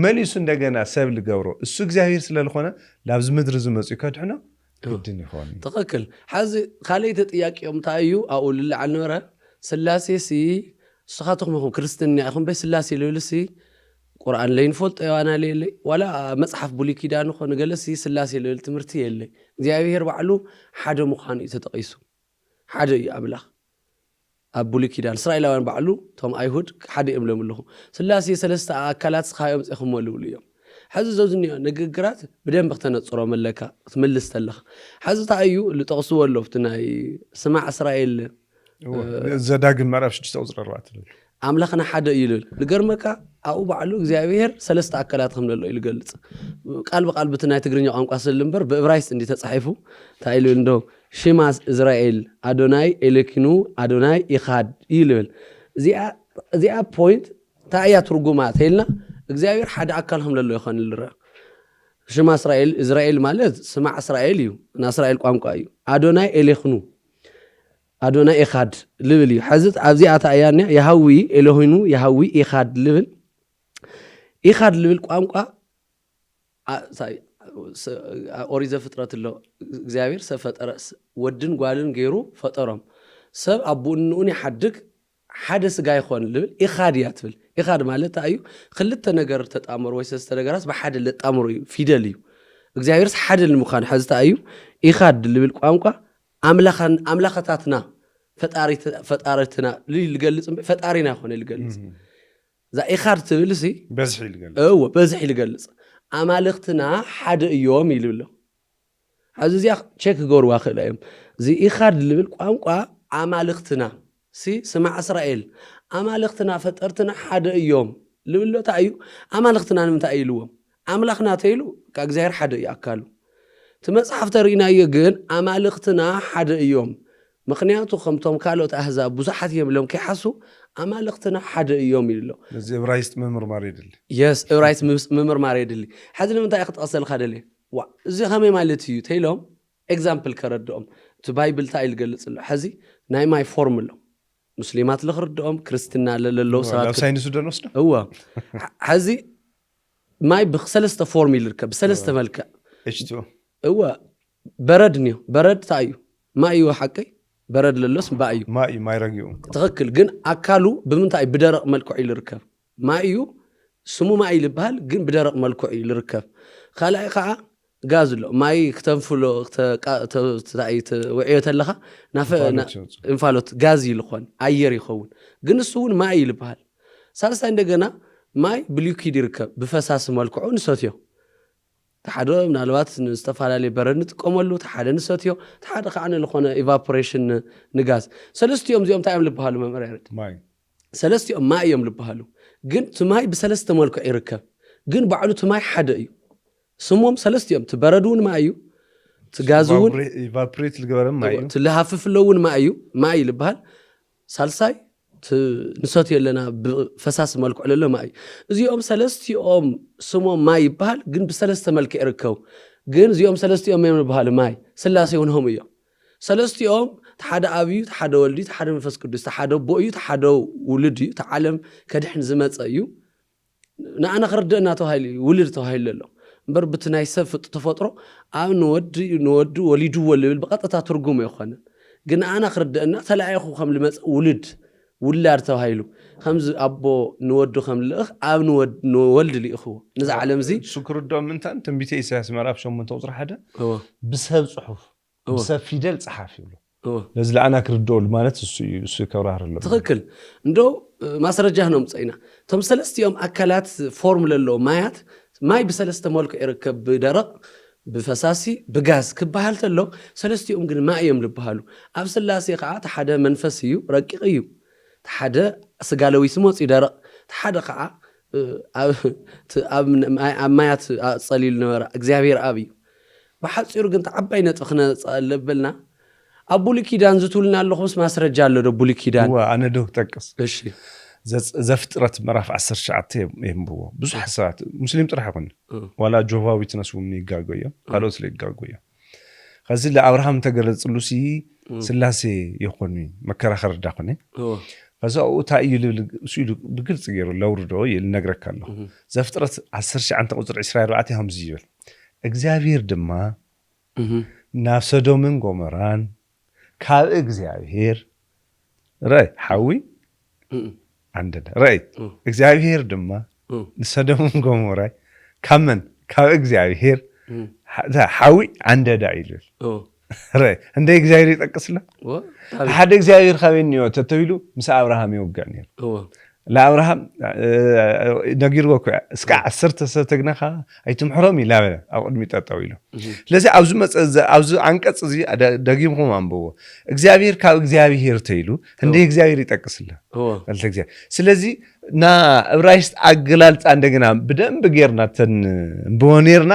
መሊሱ እንደገና ሰብ ልገብሮ እሱ እግዚአብሔር ስለልኾነ ላብዝ ምድር ዝመጽኡ ከድሕኖ ግድን ይሆን ትክክል حزي خاليت ጥያቄኦም ታዩ አውል ለዓነረ ስላሴ ሲ ስኻትኩም ይኹም ክርስትና ይኹም በስላሴ ለልሲ ቁርአን ላይ ንፈልጦ ያና ለለ ወላ መጽሐፍ ብሉይ ኪዳን ኾነ ገለሲ ስላሴ ለል ትምህርቲ የለ እግዚአብሔር ባዕሉ ሓደ ምዃኑ ተጠቂሱ ሓደ አምላኽ ኣብ ብሉይ ኪዳን እስራኤላውያን ባዕሉ ቶም አይሁድ ሓደ እምሎም ኣለኹ ስላሴ ሰለስተ አካላት ስኻዮም ጽኹም ወልውሉ እዮም حز زوجني نجقرات بدين بختنصر ملكا تملس تلخ حز تعيو اللي تقصوا له فتناي سمع إسرائيل زداق ما عرفش تستوزر الرات عملخنا حدا يلول لقرمكا أو بعلو زيابير سلست أكلاتهم لله يلقلت قلب بتناي تقرني عن قاس اللمبر بإبرايس عندي تصحيفه تعيلو إنه شماس إسرائيل أدوناي إلكنو أدوناي إخاد يلول زي بوينت تعيا ترجمات هلنا እግዚአብሔር ሓደ አካልهم ለሎ ይኾን ልራ ሽማ እስራኤል ማለት ስማ እስራኤል እዩ እና እስራኤል ቋንቋ እዩ አዶናይ ኤሌኽኑ አዶናይ ኢኻድ ልብል እዩ ሕዝት ኣብዚኣ ታያና ያህዊ ኤሎሂኑ ያህዊ ኢኻድ ልብል ቋንቋ ኦሪት ዘፍጥረት ሎ እግዚአብሔር ሰብ ፈጠረ ወድን ጓልን ገይሩ ፈጠሮም ሰብ አቡኡን ይሐድግ ሓደ ስጋ ይኾን ልብል ኢኻድ ያትብል ኢኻድ ማለት አዩ ክልተ ነገር ተጣመሩ ወይ ሰስተ ነገራት በሓደ ለጣመሩ ፊደል እዩ እግዚአብሔርስ ሓደ ለምዃን ሕዝታ አዩ ኢኻድ ልብል ቋንቋ አምላኻታትና ፈጣሪትና ልገልጽ ፈጣሪና ይኾን ልገልጽ ዛ ኢኻድ ትብልሲ በዝሒ ልገልጽ አማልኽትና ሓደ እዮም ይልብሎ አዚያ ቼክ ገርዋ ክላዮም እዚ ኢኻድ ልብል ቋንቋ አማልኽትና سي سمع إسرائيل أمالختنا فترتنا حدا يوم لولو تأيو أمالختنا نمتأيلوهم أملاخنا تيلو كأجزاير حدا يأكلوا تمسحف ترينا يجن أمالختنا حدا يوم مخنياتو خمتهم كالوت أحزاب بزحت يملهم كيحسوا أمالختنا حدا يوم يلو زي برايست ممر ماريدلي يس برايست ممر ماريدلي حدا نمتا ياخد أصل خدلي وا زي خمي مالتيو تيلهم example كردهم تبايبل تايل قلت له حزي ناي ماي فورمولا مسلمات لخردهم كريستنا للو صلاه ساينس ودنوسنا هو حزي ماي بخسلسته فورميل ركب بسلسته ملكه ايشتو هو برد تايو ما ايو حقي برد للوس بايو ما يرغيو تخكل جن اكالو بمنتاي بدرق ملكو يلركب ما ايو سمو ما يلبال جن بدرق ملكو يلركب خلاي خا غازلو ماي كتنفلو تايت وعيت لها نافنا انفالوت غازي لخون اير يخون ግን እሱን ማይ ይልባል ሳልሳ እንደገና ማይ ብሊኪድ ይርከብ በፈሳስ መልኩ ንሰትዮ ተሓደ ምናልባት ንስተፋላለይ በረድ ንጥቀመሉ ተሓደ ንሰትዮ ተሓደ ከዓነ ለኾነ ኢቫፖሬሽን ንጋዝ ሰለስቲዮም ዚኦም ታይም ልባሉ መመሪያ ያረድ ማይ ሰለስቲዮም ማይ እዮም ልባሉ ግን ትማይ በሰለስተ መልኩ ይርከብ ግን ባዕሉ ትማይ ሓደ እዩ ስሞም ሰለስቲዮም ትበረዱን ማዩ ትጋዙን ኢቫፖሬት ልገበረም ማዩ ትለሃፍፍለውን ማዩ ማይ ልባል ሳልሳይ ንሰት የለና ፈሳስ መልኩ ለለ ማይ እዚኦም ሰለስቲኦም ስሞም ማይ ይባል ግን በሰለስተ መልኩ ይርከው ግን እዚኦም ሰለስቲኦም ይባል ማይ ስላሴ ሆኖም እዮም ሰለስቲኦም ተሓደ አብዩ ተሓደ ወልዲ ተሓደ መንፈስ ቅዱስ ተሓደ ቦዩ ተሓደ ውልድ ተዓለም ከድሕን ዝመጸ እዩ ንአና ክርደና ተዋሂል ውልድ ተዋሂል ሎ እምበር ብትናይ ሰብ ተፈጥሮ ኣብ ንወዲ ወሊዱ ወልብል በቀጥታ ትርጉም ይኾነ ግን አና ክርደና ተላይኹ ከም ልመጽ ውላድ ተዋሂሉ ከምዚ አቦ ንወዱ ከም ልእኽ ኣብ ንወልድ ልእኽዎ ነዚ ዓለም እዚ ሽክርዶም እንታን ትንቢተ ኢሳያስ ምዕራፍ 8 ቁጥሪ 1 ብሰብ ጽሑፍ بسبب فيدل صحافي له لازم أنا كردول مالت السوي كوراه له تذكر ندو ما سرجعنا مصينا تم سلست يوم أكلات فورمولا له مايات ماي بسلست مالك إركب بدرق بفساسي بغاز كبهالت له سلست يوم قن ما يم لبهالو أبسل لاسي قاعة حدا منفسيو رقيقيو حدا سقالوي سموت إدارق حدا قاعة مايات صليل نورا እግዚአብሔር أبي بحصير قنت عبينا تخنا لبلنا أبو لكيدان زتولنا الله خمس ما سرجع له أبو لكيدان هو أنا ده تقص إيش زفترة مرaf 10 ساعات يمبو بزح ساعات مسلم طرح يكون ولا جوهاوي تنسو مني غاغويا قالوس لي غاغويا خزي لابراهام تغلص لوسي سلاسي يخوني مكرخر داخني فزاو تايل سيلو بغلص غير لوردو ينغرك الله زفترة 10 ساعات تقصر 24 همزيول እግዚአብሔር ድማ ናብ ሰዶምን ጎሞራን ካብ እግዚአብሔር ራይ ሓዊ عندنا رأي እግዚአብሔር ድማ ሰዶምን ጎሞራይ ካመን ካብ እግዚአብሔር ሓዊ عندنا ይልል رأي እንደ እግዚአብሔር ይጠቅስላ ሓደ እግዚአብሔር ካበኒዮ ተተቢሉ ምስ አብርሃም ይወጋን ነር ለአብርሃም ነጊርጎ እስከ 10 ሰብ ተግናኻ አይትምሕሮም ይላበለ ኣብ ቅድሚ ጠጠው ኢሉ ስለዚህ አብዙ አንቀጽ እዚ ደጊምኩም አንብቦ እግዚአብሔር ካብ እግዚአብሔር ተይሉ እንደ እግዚአብሔር ይጠቅስላ እንደ እግዚአብሔር ስለዚህ ና ዕብራይስጥ አገላልጻ እንደገና በደንብ ጌርና ተን በወኔርና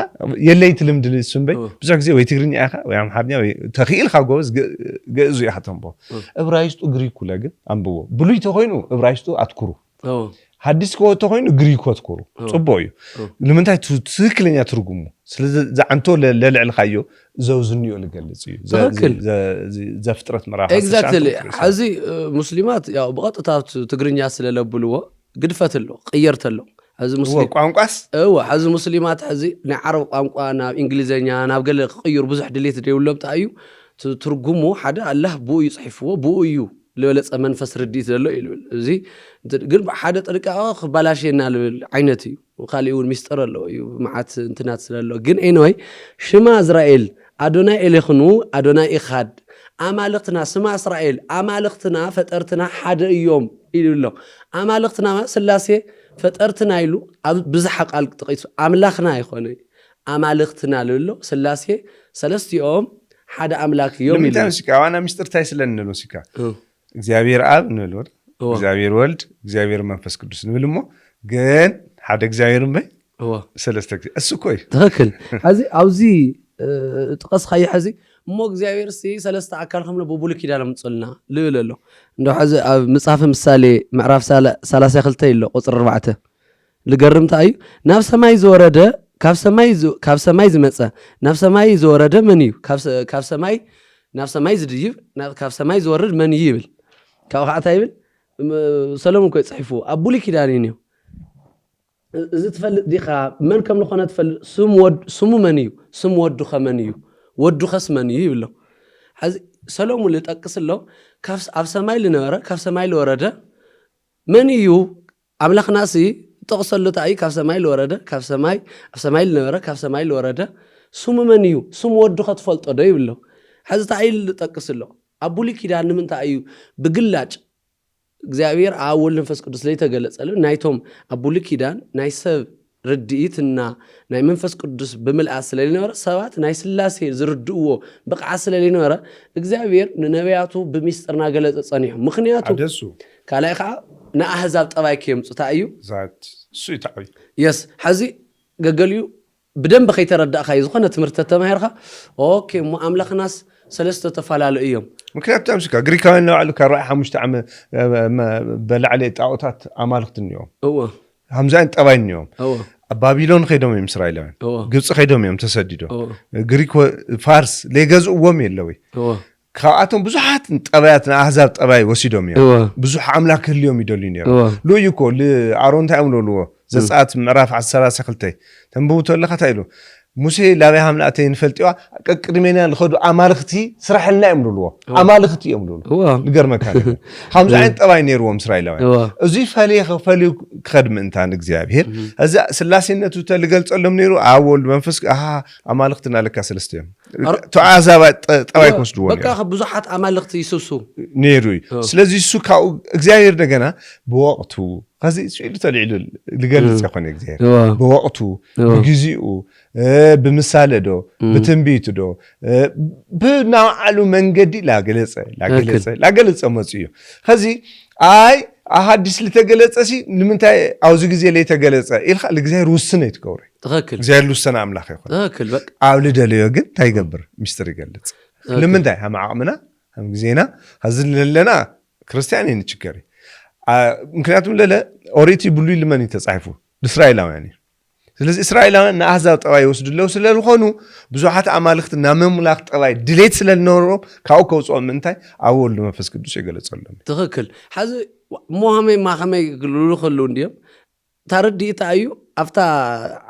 የለይት ልምድ ልስምበይ ብዙ ጊዜ ወይ ትግርኛ ያኻ ወይ አምሓርኛ ወይ ተኺል ካጎስ ገዙ ያኸተምቦ ዕብራይስጡ ግሪኩ ለግን አንብቦ ብሉይ ተኮይኑ ዕብራይስጡ አትኩሩ ሐዲስ ተኮይኑ ግሪኩ አትኩሩ ጽቦዩ ለምንታይ ትክክለኛ ትርጉሙ ስለዚህ ዛንቶ ለልዕል ካዮ ዘውዝኒዮ ልገልጽ እዩ ዘፍጥረት መራፍ ኤግዛክትሊ ሐዚ ሙስሊማት ያው በቀጥታው ትግርኛ ስለለብልዎ ግድፈትሎ ቀየርተሎ ሐዚ ሙስሊም ቋንቋስ ሐዚ ሙስሊማት ሐዚ ናይ ዓረብ ቋንቋ ናብ እንግሊዘኛ ናብ ገለ ቀይር ብዙሕ ድሌት ደውሎም ታዩ ትርጉሙ ሓደ አላህ ቡ ይጽሕፍዎ ቡ እዩ ለወለጸ መንፈስ ርዲት ዘሎ ይብል እዚ ግን ሓደ ጥርቃው ክባላሽና አይነት እዩ ወኻሊውን ሚስጥር ኣሎ እዩ ማዓት እንትናት ስለሎ ግን ኤኒዌይ ሽማ እስራኤል አዶናይ ኤሌኽኑ አዶናይ ኢኻድ አማልክትና ስማ እስራኤል አማልክትና ፈጠርትና ሓደ እዮም ይብሎ አማልክትና ስላሴ ፈጠርትና ይሉ ብዙሕ ቃል ጥቂት አምላኽና ይኾነ አማልክትና ልብሎ ስላሴ ሰለስቲኦም ሓደ አምላክ እዮም ይሉ ምንታንስካ ዋና ሚስጥርታይ ስለንሉ ሲካ እግዚአብሔር አብ ንልወድ እግዚአብሔር ወልድ እግዚአብሔር መንፈስ ቅዱስ ንብልሞ ግን ሓደ እግዚአብሔር እምበይ ሰለስተ እሱ ኮይ ትክክል ሐዚ አውዚ ጥቅስካይ ሐዚ እሞ እግዚአብሔር ሲ ሰለስተ አካል ከምለ በቡል ኪዳን ምጽልና ልብለሎ እንደው ሐዚ ኣብ መጽሐፍ ምሳሌ ምዕራፍ 32 ይሎ ቁጥር 4 ልገርምታ እዩ ናብ ሰማይ ዘወረደ ካብ ሰማይ ዝመጸ ናብ ሰማይ ዘወረደ መን እዩ ካብ ሰማይ ናብ ሰማይ ዝድይብ ካብ ሰማይ ዝወርድ መን ይብል ካብ ኻዕታ ይብል ሰሎሞን ኮይ ጽሒፉ ኣብ ቡል ኪዳን እዩ እዚ ትፈልጥ ዲኻ መን ከም ዝኾነ ትፈልጥ ስሙ መን እዩ ስሙ ወዱ ኸመን እዩ ወዱ ኸስ መን እዩ ይብሎ ሐዚ ሰሎሞን ልጠቅስሎ ኣብ ሰማይ ልነበረ ካብ ሰማይ ልወረደ መን እዩ አምላኽናሲ ጥቕሰሉ ታይ ካብ ሰማይ ልወረደ ካብ ሰማይ ኣብ ሰማይ ልነበረ ካብ ሰማይ ልወረደ ስሙ መን እዩ ስሙ ወዱ ኸትፈልጦ ዶ ይብሎ ሐዚ ታይ ልጠቅስሎ ኣብ ቡል ኪዳን ንምንታይ እዩ ብግላጭ እግዚአብሔር ኣብ ወልድ መንፈስ ቅዱስ ላይ ተገለጸሉ ናይቶም ኣብ ቡል ኪዳን ናይ ሰብ ርድኢትና ናይ መንፈስ ቅዱስ ብምልአት ስለሊነበረ ሰባት ናይ ስላሴ ዝርድእዎ ብቕዓት ስለሊነበረ እግዚአብሔር ንነቢያቱ ብምስጥርና ገለጸ ጸኒሑ ምኽንያቱ ካልኣይ ከዓ ንኣህዛብ ጠባይ ከየምፁታ እዩ ዛት ሱይ ታዊ የስ ሐዚ ገገልዩ بدنب خيت ردأ خايز خنا تمرت تمهرها أوكي مو أملاك ناس سلسلة تفعل اليوم ممكن تمسك غريكان لو على كراحة مجتمع بلعلي تعوتات أمالك اليوم هو همزان طبعا اليوم هو بابلون خيدهم يم إسرائيليين جبس خيدهم يم تسددوا غريك فارس ليجز وومي اللوي كأتهم بزحات طبيعتنا أحزاب طبيعي وسيدهم يم بزح أملاك اليوم يدلين يم لو يكون لأرون تعملوا له زسات معرف على السلاسة خلتي تنبوت ولا خطايلو موسى لا بهم لاتين فلتوا قدمينا ناخذوا امالختي سرح لنا يملوا امالختي يملوا نقر مكان خمس عين طبعا يروم اسرائيلاوي ازي فلي خدم انت عند እግዚአብሔር እዛ ስላሴነቱ ተልገልጸሎም ነይሩ አወል መንፈስ አማልክትና ለካ ሰለስተም ተዓዛባ ጠባይ ወስዱው በቃ ብዙሓት አማልክት ይስሱ ነይሩ ስለዚህ እሱ ካው እግዚአብሔር ደገና በወቅቱ ከዚህ ሲል ተልዕሉ ልገልጽ ይሆን እግዚአብሔር በወቅቱ በጊዜው በምሳሌዶ በትንቢት ዶ በናዓሉ መንገዲ ላገለጸ መጽዩ ከዚህ አይ አሐዲስ ለተገለጸሲ ንምንታይ አውዚ ጊዜ ላይ ተገለጸ ኢልኻ ለእግዚአብሔር ውስነ ይትከውሪ ተኸክል እግዚአብሔር ውስነ አምላክ ይሆን ተኸክል በቃ አውልደለዮ ግን ታይገብር ሚስጥር ይገልጽ ለምንታይ ሃማዓምና ሃም ጊዜና ሀዝን ለለና ክርስቲያን እንችገሪ ምክንያቱም ለለ ኦሪቲ ብሉይ ለምን ተጻይፉ እስራኤላውያን ስለዚህ እስራኤላውያን ናአሕዛብ ጠባይ ወስዱለው ስለልኾኑ ብዙሓት አማልክትና መምላክ ጠባይ ድሌት ስለነሮ ካው ከውጾም ምንታይ አወል መንፈስ ቅዱስ ይገለጸሎም ተኸክል ሐዚ ሞሐመድ ማሐመድ ግሉሉ ሁሉ እንዲም ታርዲታ እዩ አፍታ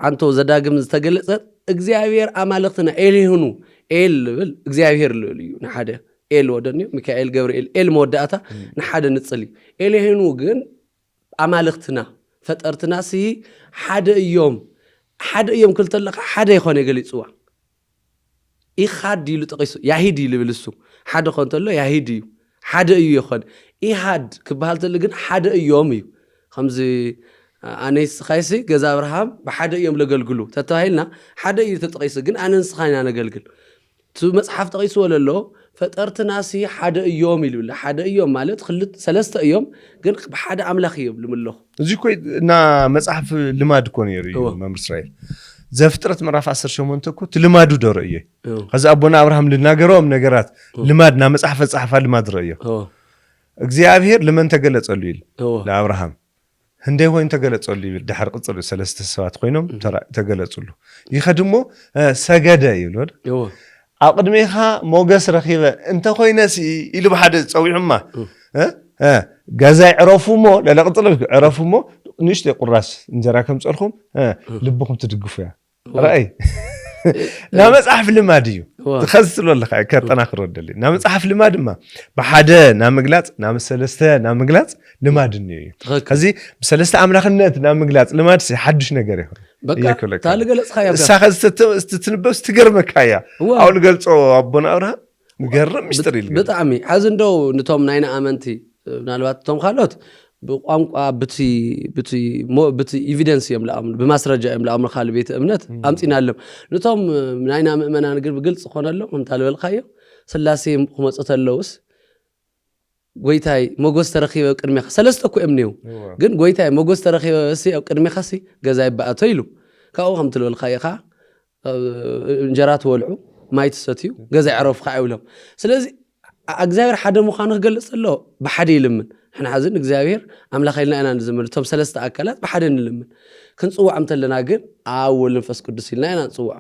አንቶ ዘዳግም ተገለጸ እግዚአብሔር አማልክትና ኤል ይሁኑ ኤል ብል እግዚአብሔር ልልዩ ንሓደ ኤል ወደንዩ ሚካኤል ገብርኤል ኤል መወዳእታ ንሓደ ንጽሊ ኤል ይሁኑ ግን አማልክትና ፈጠርትና ሲ ሓደ እዮም ክልተለኻ ሓደ ይኾነ ገሊጽዋ ኢኻድ ይሉ ጠቂሱ ያሂድ ይብል እሱ ሓደ ኮንተሎ ያሂድ እዩ ሓደ እዩ ይኾን ኢሃድ ክበሃል ተለ ግን ሓደ እዮም እዩ ከምዚ ኣነስ ኻይሲ ገዛ አብርሃም በሓደ እዮም ለገልግሉ ተተባሂልና ሓደ እዩ ተጠቂሱ ግን ኣነስ ኻይና ነገልግል ቱ መጽሐፍ ጠቂሱ ወለሎ ፈጠርትናሲ ሓደ እዮም ይብል ሓደ እዮም ማለት ክልት ሰለስተ እዮም ግን በሓደ አምላኽ እዮም ልምለኹ እዚ ኮይ እና መጽሐፍ ልማድ ኮን ነይሩ እዩ መምር እስራኤል ዘፍጥረት ምዕራፍ 18 እኮ ትልማዱ ደረ እዩ ከዛ አቦና አብርሃም ልናገሮም ነገራት ልማድ ና መጽሐፍ ጻሐፋ ልማድ ረየ እግዚአብሔር ለምን ተገለጸሉ ይል ለአብርሃም እንደ ሆይን ተገለጸሉ ይል ድሕር ቅጽል ሰለስተ ሰባት ኮይኖም ተገለጸሉ ይኸድሞ ሰገደ ይብል አቅድሜኻ ሞገስ ረኺበ እንተ ኮይነሲ ኢሉ በሓደ ጸዊዑማ ጋዛይ ዕረፉሞ ለለቅጽል ዕረፉሞ ንሽተ ቁራስ እንጀራ ከም ጸልኹም ልብኩም ትድግፉያ ራይ ና መጽሐፍ ልማድ እዩ ተኸዝሎ ለኻ ከተናኽሮ ደሊ ና መጽሐፍ ልማድማ በሓደ ና ምግላጽ ና መሰለስተ ና ምግላጽ ልማድ እዩ ከዚ ሰለስተ አምላኽነት ና ምግላጽ ልማድ ሓድሽ ነገር ይሆን በቃ ታልገለጽ ኻያ ስትንበስ ትገርመካያ አው ልገልጾ አቦና አብርሃም ንገርም ሚስጥር ይል በጣም ሓዝ እንደው ንቶም ናይና አመንቲ ምናልባት ቶም ካልኦት በቋንቋ ብቲ ኤቪደንስ የምላአምኑ በማስረጃ የምላአምኑ ካል ቤተ እምነት አምጪናለም ንቶም ናይና ምእመናን ግን በግልጽ ኾነሎም እንታልበልካዮ ስላሴ ኹመጽተለውስ ጎይታይ ሞገስ ተረኺበ ቅድሜኻ ሰለስተ እኮ እምኔው ግን ጎይታይ ሞገስ ተረኺበ ሲ ኣብ ቅድሜኻሲ ገዛ ይባኣቶ ኢሉ ካብኡ ከም ትልበልካይኻ እንጀራ ትወልዑ ማይ ትሰትዩ ገዛ ይዕረፉ ይብሎም ስለዚ እግዚአብሔር ሓደ ምዃኑ ክገልጽ ኣሎ ብሓደ ይልምን ሕና ሓዝን እግዚአብሔር አምላኽ ኢልና ኢና ንዝምል ቶም ሰለስተ አካላት ብሓደ ንልምን ክንጽዋዕ እንተለና ግን ኣብ ወልድ መንፈስ ቅዱስ ኢልና ኢና ንጽዋዕ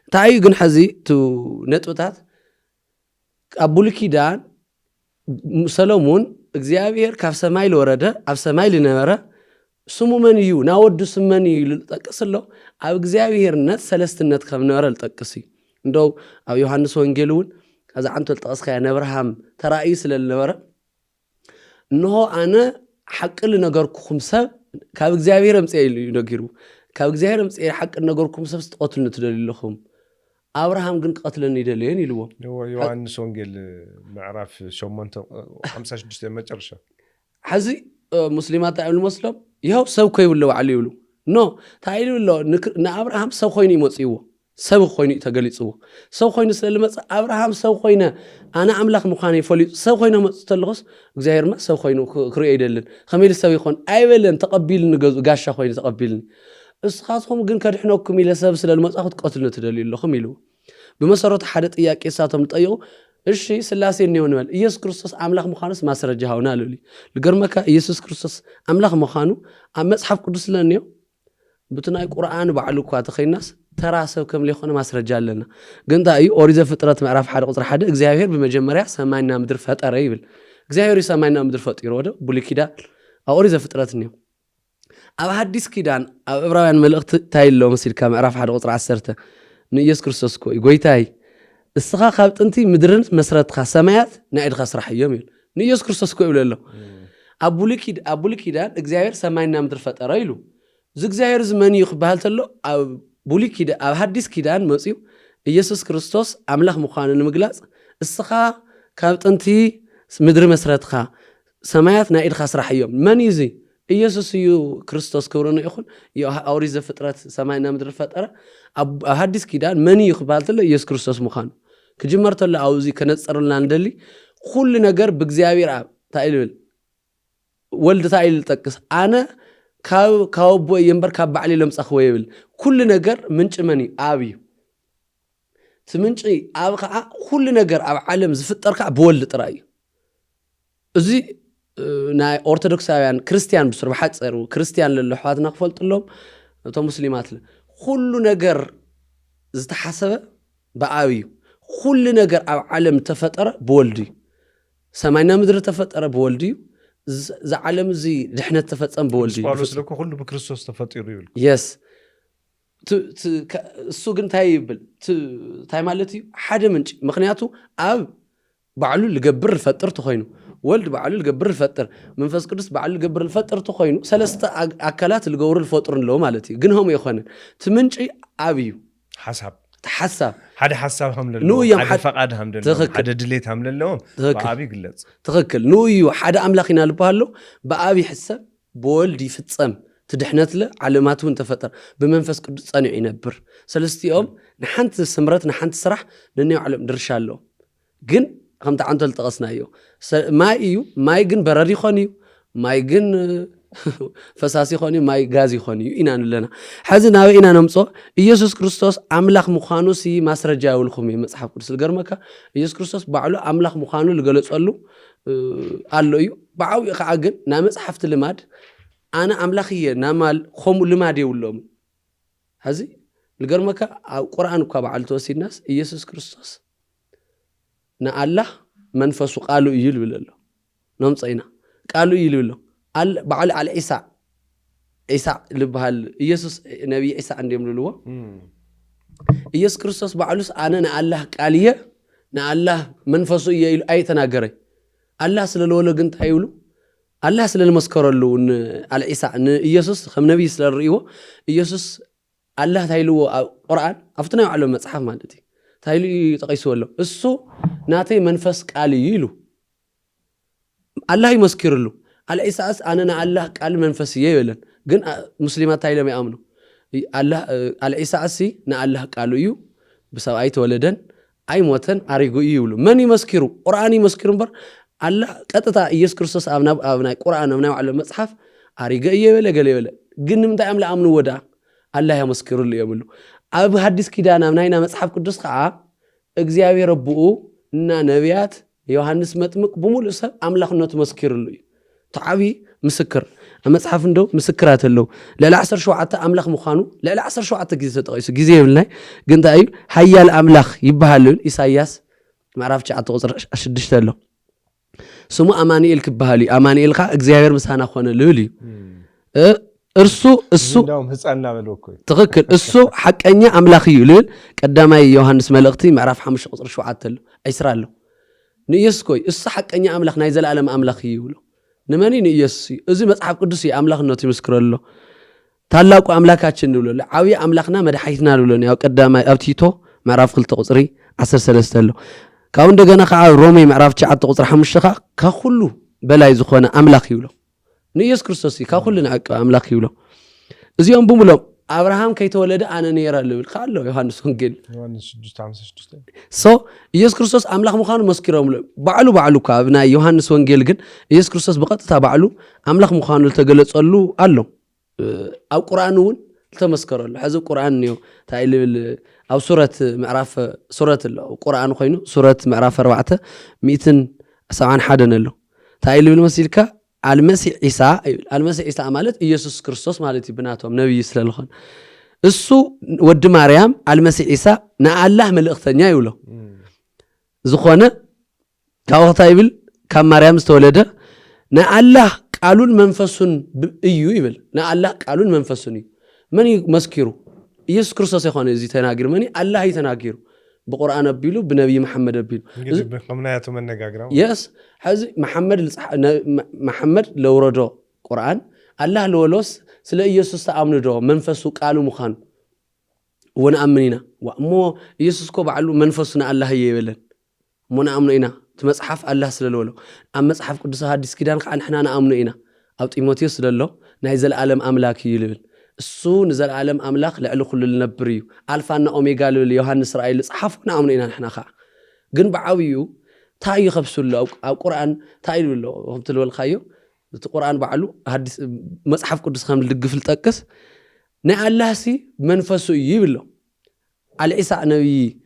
እንታይ ግን ሕዚ ቱ ነጥብታት ኣብ ብሉይ ኪዳን ሰሎሞን እግዚአብሔር ካብ ሰማይ ለወረደ ኣብ ሰማይ ልነበረ ስሙ መን እዩ ናወዱ ስሙ መን እዩ ልጠቅስ ኣሎ ኣብ እግዚአብሔርነት ሰለስትነት ከም ነበረ ልጠቅስ እዩ እንደው ኣብ ዮሐንስ ወንጌል እውን ከዛ አንተ ልጠቅስካያ ነብርሃም ተራእይ ስለነበረ እንሆ አነ ሐቅል ነገርኩም ሰብ ካብ እግዚአብሔር እምጽእ ኢሉ ነጊሩ ካብ እግዚአብሔር እምጽእ ሐቅ ነገርኩም ሰብ ስትቆትሉ ትደልልኹም አብርሃም ግን ቀትለን ይደልየን ይልዎ ዮሐንስ ወንጌል ምዕራፍ 8:56 መጨረሻ ሕዚ ሙስሊማት አይብሉ መስሎም ይኸው ሰብ ኮይብለው ዓሊ ይብሉ ኖ ታይሉ ሎ ንአብርሃም ሰብ ኮይኑ ይመጽይዎ ሰብ ኮይኑ ተገሊጽዎ ሰብ ኮይኑ ስለልመጽ አብርሃም ሰብ ኮይነ አና አምላኽ ምዃነ ይፈልጥ ሰብ ኮይኑ መጽተልኹስ እግዚአብሔር ማ ሰብ ኮይኑ ክርእ ይደልን ከመይል ሰብ ይኾን አይበለን ተቀቢልን ገዙ ጋሻ ኮይኑ ተቀቢልን እስኻትኩም ግን ከድሕነኩም ኢለ ሰብ ስለልመጻኹት ቀትሉ ትደልይለኹም ኢሉ በመሰረቱ ሓደ ጥያቄ ሳቶም ጠይቁ እሺ ስላሴ ነው እንበል ኢየሱስ ክርስቶስ አምላኽ ምዃኑስ ማስረጃ ሆና አለሊ ልገርመካ ኢየሱስ ክርስቶስ አምላኽ ምዃኑ ኣብ መጽሐፍ ቅዱስ ለኒዮ ብትናይ ቁርአን ባዕሉ እኳ ተኸይናስ ተራሰብ ከም ለይኾነ ማስረጃ ኣለና ግን ታዩ ኦሪት ዘፍጥረት ምዕራፍ 1 ቁጥሪ 1 እግዚአብሔር በመጀመሪያ ሰማይና ምድር ፈጠረ ይብል እግዚአብሔር ሰማይና ምድር ፈጢሮ ወደ ብሉይ ኪዳን ኣብ ኦሪት ዘፍጥረት ነው ኣብ ሐዲስ ኪዳን ኣብ ዕብራውያን መልእክት ታይሎ መስልካ ምዕራፍ 1 ቁጥሪ 10 ንኢየሱስ ክርስቶስ ኮይ ጎይታይ እስኻ ካብ ጥንቲ ምድርን መስረትካ ሰማያት ናይድኻ ስራሕ እዮም ይብል ንኢየሱስ ክርስቶስ ኮይ ይብለሎ ኣብ ብሉይ ኪዳን እግዚአብሔር ሰማይና ምድር ፈጠረ ኢሉ እግዚአብሔር ዝመን ይኽባል ተሎ ኣብ ብሉይ ኪዳን ኣብ ሐዲስ ኪዳን መጽዩ ኢየሱስ ክርስቶስ አምላኽ ምዃኑ ንምግላጽ እስኻ ካብ ጥንቲ ምድሪ መስረትካ ሰማያት ናይድኻ ስራሕ እዮም መን ይዚ ኢየሱስ እዩ ክርስቶስ ክብረኑ ይኹን ኦሪት ዘፍጥረት ሰማይና ምድሪ ፈጠረ ኣብ ሐዲስ ኪዳን መን ይኽባል ተሎ ኢየሱስ ክርስቶስ ምዃኑ ክጅመር ተሎ ኣውዚ ከነጽርልና እንደሊ ኩሉ ነገር ብእግዚአብሔር ኣብ ታይል ወልድ ታይል ጠቅስ አነ ካብ ቦ የምበር ካብ ባዕሊ ለምጻኽወ ይብል ኩሉ ነገር ምንጭ መን ኣብ እዩ ትምንጭ ኣብ ከዓ ኩሉ ነገር ኣብ ዓለም ዝፍጠርካ ብወልድ ጥራይ እዚ ናይ ኦርቶዶክሳውያን ክርስቲያን ብስር በሓጸሩ ክርስቲያን ለለሕዋትና ክፈልጥሎም እቶም ሙስሊማት ኩሉ ነገር ዝተሓሰበ በኣብ እዩ ኩሉ ነገር ኣብ ዓለም ተፈጠረ ብወልድ እዩ ሰማይና ምድሪ ተፈጠረ ብወልድ እዩ زعلم زي دحنا تفتصم بولدي قالوا لك كله بكريستوس تفطير يقول يس እሱ ግን እንታይ ይብል እንታይ ማለት እዩ ሓደ ምንጭ ምክንያቱ ኣብ ባዕሉ ልገብር ልፈጥር ተኮይኑ ወልድ ባዕሉ ልገብር ልፈጥር መንፈስ ቅዱስ ባዕሉ ልገብር ልፈጥር ተኮይኑ ሰለስተ ኣካላት ልገብሩ ልፈጥሩ ኣለዎ ማለት እዩ ግን ሆም ይኮነን እቲ ምንጭ ኣብ እዩ ሓሳብ ሓደ ሓሳብ ሃምለለዎ ሓደ ፈቃድ ሃምለለዎ ሓደ ድሌት ሃምለለዎ በአብ ይግለጽ ትክክል ንኡ እዩ ሓደ ኣምላኽ ኢና ልበሃሎ በአብ ይሕሰብ በወልድ ይፍጸም ትድሕነት ለ ዓለማት እውን ተፈጠር ብመንፈስ ቅዱስ ጸኒዑ ይነብር ሰለስቲኦም ንሓንቲ ስምረት ንሓንቲ ስራሕ ነናይ ዓለም ድርሻ ኣለዎ ግን ከምቲ ዓንቶ ልጠቐስናዮ ማይ እዩ ማይ ግን በረድ ይኾን እዩ ማይ ግን ፈሳሲ ይኾን እዩ ማይ ጋዝ ይኾን እዩ ኢና ንብለና ሕዚ ናበይ ኢና ነምጾ ኢየሱስ ክርስቶስ ኣምላኽ ምዃኑ ሲ ማስረጃ የብልኩም እዩ መጽሓፍ ቅዱስ ዝገርመካ ኢየሱስ ክርስቶስ ባዕሉ ኣምላኽ ምዃኑ ዝገለጸሉ ኣሎ እዩ ብዓብኡ ከዓ ግን ናይ መጽሓፍቲ ልማድ ኣነ ኣምላኽ እየ ናማል ከምኡ ልማድ የብሎም ሕዚ ዝገርመካ ኣብ ቁርኣን እኳ በዓል ተወሲድናስ ኢየሱስ ክርስቶስ ንኣላህ መንፈሱ ቃሉ እዩ ልብል ኣሎ ነምፀ ኢና ቃሉ እዩ ልብል ኣሎ በዓል አል ዒሳ ልበሃል ኢየሱስ ነቢ ዒሳ እንዲም ልልዎ ኢየሱስ ክርስቶስ ባዕሉስ ኣነ ንኣላህ ቃል እየ ንኣላህ መንፈሱ እየ ኢሉ ኣይተናገረይ ኣላህ ስለለወሎ ግን እንታይ ይብሉ ኣላህ ስለልመስከረሉ አል ዒሳ ንኢየሱስ ከም ነቢይ ስለርእይዎ ኢየሱስ ኣላህ ታይልዎ ኣብ ቁርኣን ኣብቲ ናይ ባዕሎም መጽሓፍ ማለት እዩ ታይሉ ጠቂስዎ ኣሎ እሱ ናተይ መንፈስ ቃል እዩ ኢሉ ኣላህ ይመስክርሉ አል ዒሳስ ኣነ ንኣላህ ቃል መንፈስ እየ ይበለን ግን ሙስሊማት ታይሎም ይኣምኑ አል ዒሳስ ንኣላህ ቃሉ እዩ ብሰብኣይ ተወለደን ኣይሞተን ኣሪጉ እዩ ይብሉ መን ይመስክሩ ቁርኣን ይመስክሩ እምበር ኣላህ ቀጥታ ኢየሱስ ክርስቶስ ኣብ ናይ ቁርኣን ኣብ ናይ ባዕሎም መጽሓፍ ኣሪገ እየ ይበለ ገለ ይበለ ግን ንምንታይ እዮም ዝኣምንዎ ዳ ኣላህ የመስክሩሉ እዮም ኢሉ ኣብ ሐዲስ ኪዳን ኣብ ናይና መጽሓፍ ቅዱስ ከዓ እግዚአብሔር ረብኡ እና ነቢያት ዮሐንስ መጥምቅ ብሙሉእ ሰብ ኣምላኽነቱ መስኪሩሉ እዩ ተዓቢ ምስክር መጽሓፍ እንደው ምስክራት ኣለዉ ልዕሊ 17 ኣምላኽ ምዃኑ ልዕሊ 17 ግዜ ተጠቂሱ ግዜ የብልናይ ግን እንታይ እዩ ሓያል ኣምላኽ ይበሃል ኢሳይያስ ምዕራፍ 9 ቁፅሪ 6 ኣሎ ስሙ ኣማኑኤል ክበሃል እዩ ኣማኑኤል ከዓ እግዚአብሔር ምሳና ኮነ ልብል እዩ እርሱ እንደውም ህፃና በልወኮ ትክክል እሱ ሓቀኛ ኣምላኽ እዩ ልብል ቀዳማይ ዮሐንስ መልእኽቲ ምዕራፍ 5 ቁፅሪ 7 ኣሎ ኣይስራ ኣሎ ንኢየሱስ ኮይ እሱ ሓቀኛ ኣምላኽ ናይ ዘለዓለም ኣምላኽ እዩ ይብሎ ንመኒ ንኢየሱስ እዩ እዚ መጽሓፍ ቅዱስ እዩ ኣምላኽነቱ ይመስክረሎ ታላቁ ኣምላካችን ንብለሉ ዓብዪ ኣምላኽና መድሓኒትና ንብለሉ ያው ቀዳማይ ኣብ ቲቶ ምዕራፍ 2 ቁፅሪ 13 ኣሎ ካብ እንደገና ከዓ ሮሜ ምዕራፍ 9 ቁፅሪ 5 ከዓ ካኩሉ በላይ ዝኾነ ኣምላኽ ይብሎ ንኢየሱስ ክርስቶስ እዩ ካብ ኩሉ ንዓቀብ ኣምላኽ ይብሎ እዚኦም ብሙሎም አብርሃም ከይተወለደ ኣነ ነይረ ልብል ካሎ ዮሐንስ ወንጌል ዮሐንስ 6:56 ሶ ኢየሱስ ክርስቶስ ኣምላኽ ምዃኑ መስኪሮም ባዕሉ እኳ ኣብ ናይ ዮሐንስ ወንጌል ግን ኢየሱስ ክርስቶስ ብቐጥታ ባዕሉ ኣምላኽ ምዃኑ ዝተገለጸሉ ኣሎ ኣብ ቁርኣን እውን ዝተመስከረሉ ሕዚ ቁርኣን እንዮ እንታይ ልብል ኣብ ሱረት ምዕራፍ ሱረት ኣሎ ቁርኣን ኮይኑ ሱረት ምዕራፍ 4 171 ኣሎ እንታይ ልብል መሲልካ አልመሲህ ዒሳ አልመሲህ ዒሳ ማለት ኢየሱስ ክርስቶስ ማለት ይብናቶም ነብይ ስለልኾን እሱ ወዲ ማርያም አልመሲህ ዒሳ ንኣላህ መልእኽተኛ ይብሎ ዝኾነ ካብ ወቕታ ይብል ካብ ማርያም ዝተወለደ ንኣላህ ቃሉን መንፈሱን እዩ ይብል ንኣላህ ቃሉን መንፈሱን እዩ መን መስኪሩ ኢየሱስ ክርስቶስ ይኾነ እዚ ተናጊሩ መን ኣላህ ይተናጊሩ بقرآن أبيلو بنبي محمد أبيلو. قمنا يا تومن نجاجرا. يس هذا محمد لو رجع قرآن الله لو لوس سلا يسوع تأمن رجع منفسه قالوا مخان ونأمنينا ومو يسوع كوب علو منفسنا الله يبلن مو نأمنينا تمسحف الله سلا لولو أما مسحف قدس هاديس كده عن إحنا نأمنينا أو تيموتيوس سلا نايزل عالم أملاك يلبل السو نزل عالم أملاك لعلو كل النبريو ألفان أوميجا ليوحنا إسرائيل صحفنا أمنينا إحنا خا جن بعويو تاي خبسوا له أو قرآن تاي له هم تلو الخيو القرآن بعلو هاديس مسحف قدس خام الدقفل تأكس نا الله سي منفسه يبله على عيسى نبي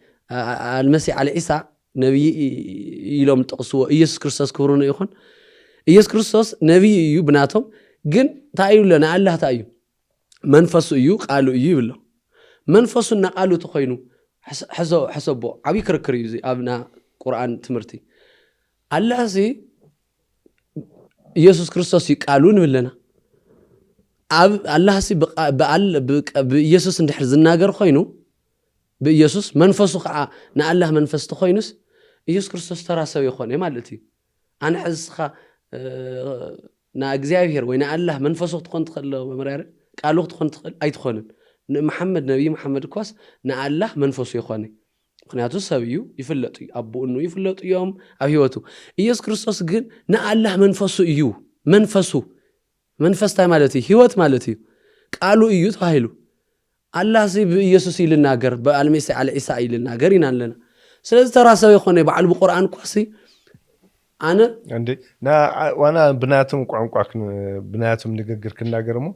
المسيح على عيسى نبي يلوم تقصوا يسوع كريستوس كورونا يخون يسوع كريستوس نبي يبناتهم جن تايو لنا الله تايو منفسه يو قالوا يبله منفسه نقالوا تخينوا حسبوا عبي كركري زي أبنا قرآن تمرتي الله سي يسوع كريستوس يقالون لنا الله سي بإيسوس ندحر زناجر خينو بإيسوس منفسو خا نالله منفس تخينس إيسوس كريستوس تراسو يخون مالتي أنا حس خا نا إغزابير وين الله منفسو تخون تخل مرار قالو تخون تخل أي تخونن محمد نبي محمد كواس نا الله منفسو يخوني ምክንያቱ ሰብዩ ይፍለጡ አቡ እኑ ይፍለጡ ዮም አብህወቱ ኢየሱስ ክርስቶስ ግን ነአላህ መንፈሱ እዩ መንፈስ ታይ ማለት ህይወት ማለት ቃሉ እዩ ተባይሉ አላህ ሲ በኢየሱስ ይልናገር በአልመሲ አለ ኢሳ ይልናገር ይናለና ስለዚህ ተራሰው የሆነ በዓል በቁርአን ቋሲ አነ እንዴ ና ዋና ብናቱም ቋንቋክን ብናቱም ንግግር ክናገርሙ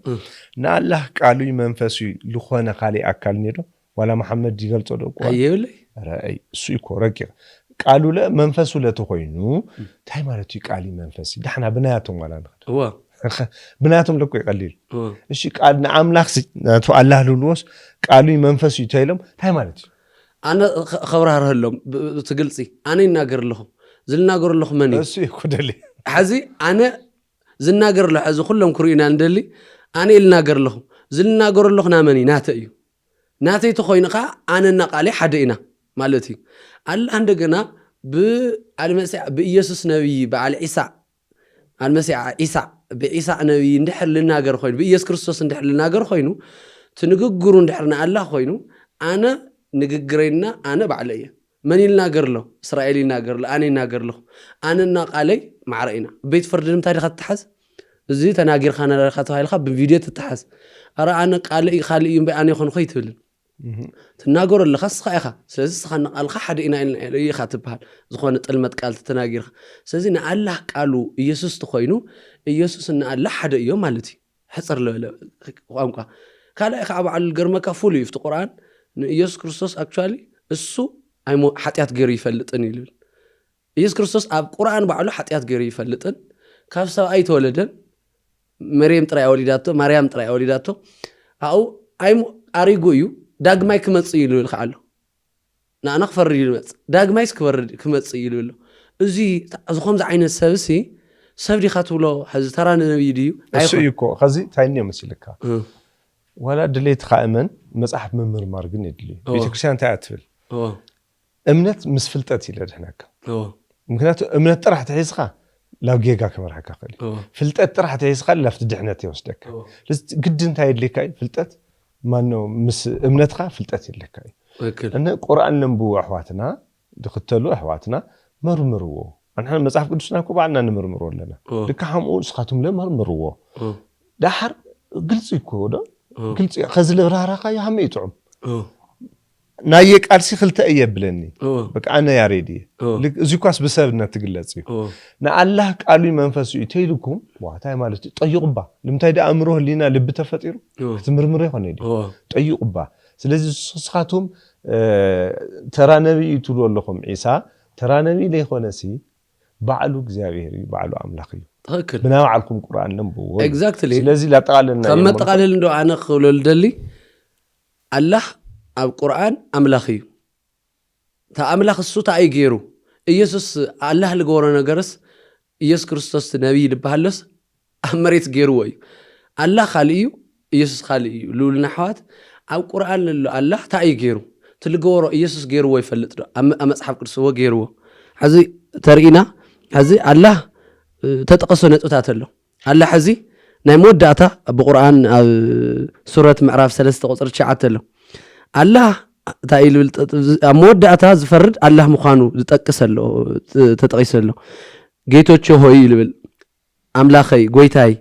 ነአላህ ቃሉ መንፈሱ ለሆነ ካሊ አካል ነዶ ولا محمد يقول له أيوة رأي سويكو رجع قالوا له منفسه لا تخينو تاي مالتي قالي منفسي ده احنا بناتهم ولا هو بناتهم لكو يقليل ايش قال نعم لاخسي تو الله لولوس قالوا منفسي تايلم تاي مالتي انا خبرها لهم تقلصي انا يناغر لهم زلناغر لهم مني سويكو دلي حزي انا زلناغر له حزي كلهم كرينا ندلي انا يلناغر لهم زلناغر لهم مني ناتيو ناتي تخوينقا أنا نقالي حدينا مالتي قال عندنا بالمسيح بإيسوس نبي بعل عيسى المسيح عيسى بعيسى نبي ندحر لنا غير خوين بإيسوس كريستوس ندحر لنا غير خوينو تنغغرو ندحرنا الله خوينو أنا نغغرينا أنا بعليه من يناغر له إسرائيل يناغر له أنا يناغر له أنا نقالي مع رأينا بيت فردن تاريخ تحس زي تناغير خانه رخته هاي الخب بفيديو تتحس أرى أنا قالي خالي ينبي أنا يخون خوي تبل تناغر اللي خاص خايخه سلازي خان الخ حد إنا يخاتبها زخونه طلمت قال تناغير سلازي الله قالو ኢየሱስ تخوينو ኢየሱስ ان الله حد يوم مالتي حصر له ቋንቋ ካለ ከአብ አል ገርመካ ፉል ይፍት ቁርአን ኢየሱስ ክርስቶስ አክቹአሊ እሱ አይሞ ኃጢያት ገሪ ይፈልጥን ይላል ኢየሱስ ክርስቶስ አብ ቁርአን ባዕሉ ኃጢያት ገሪ ይፈልጥን ካብ ሰብአይ ተወለደን መርየም ጥራይ ወሊዳቶ ማርያም ጥራይ ወሊዳቶ አው አይሞ አሪጎዩ ዳግማይ ክመጽ ይሉል ካሉ ናና ክፈር ይልመጽ ዳግማይስ ክመጽ ይሉል እዚ ዝኾም ዛ ዓይነት ሰብሲ ሰብዲ ካትብሎ ሕዚ ተራን ነብይ ድዩ እሱ ይኮ ከዚ ታይኒ መስልካ ወላ ድሌት ካእመን መጽሐፍ መምርማር ግን ይድሊ ቤተክርስቲያን ታያትብል እምነት ምስፍልጠት ይለድህናካ ምክንያቱ እምነት ጥራሕ ተሒስኻ ላው ጌጋ ከመርሐካ ኸሊ ፍልጠት ጥራሕ ተሒስኻ ላፍት ድሕነት ይወስደካ ግድን ታይድሊካ ፍልጠት ማነው ምስ እምነትካ ፍልጠት ይልካ እነ ቁርአን ለምቡ አህዋትና ድክተሉ አህዋትና መርምርዎ አንሐ መጽሐፍ ቅዱስና እኮ ባልና እንመርምሮ ለና ድካህሙ ስኻቱም ለመርምርዎ ዳሕር ግልጽ ይኮዶ ግልጽ ከዝለ ራራኻ ያህም ይጥዑም ናየ ቃልሲ ክልተ እየብለኒ በቃ አነ ያሬዲ እዚኳስ በሰብነት ትግለጽ ና አላህ ቃሉ መንፈሱ ይተይልኩም ዋታይ ማለት ጠይቁባ ለምታይ ዳአምሮ ህሊና ልብ ተፈጢሩ ክትምርምር ይሆነ ይዲ ጠይቁባ ስለዚህ ስኻቱም ተራ ነብይ ትሉለኩም ኢሳ ተራ ነብይ ለይኾነሲ ባዕሉ እግዚአብሔር ባዕሉ አምላኽ እዩ ትክክል ብናው ዓልኩም ቁርአን ነምቡ ኤግዛክትሊ ስለዚህ ላጠቃለልና ከመጠቃለል እንደው አነ ክብለል ደሊ አላህ ኣብ ቁርአን አምላኽ እዩ ተአምላኽ እሱ ታይ ገይሩ ኢየሱስ አላህ ለጎረ ነገርስ ኢየሱስ ክርስቶስ ነብይ ልባሃለስ አመሬት ገይሩ ወይ አላህ ኻልዩ ኢየሱስ ኻልዩ ሉልና ሐዋት ኣብ ቁርአን አላህ ታይ ገይሩ ትልጎሮ ኢየሱስ ገይሩ ወይ ፈልጥ ዶ መጽሐፍ ቅዱስ ወ ገይሩ ሕዚ ተርኢና ሕዚ አላህ ተጠቀሰ ነጥታት አለ አላህ ሕዚ ናይ መወዳእታ በቁርአን ኣብ ሱረት ምዕራፍ 3 ቁጥር 9 አለ አላህ ታይል መወዳእታ ዝፈርድ አላህ ምዃኑ ዝጠቅሰሎ ተጠቂሰሎ ጌቶች ሆይ ይብል አምላኸይ ጎይታይ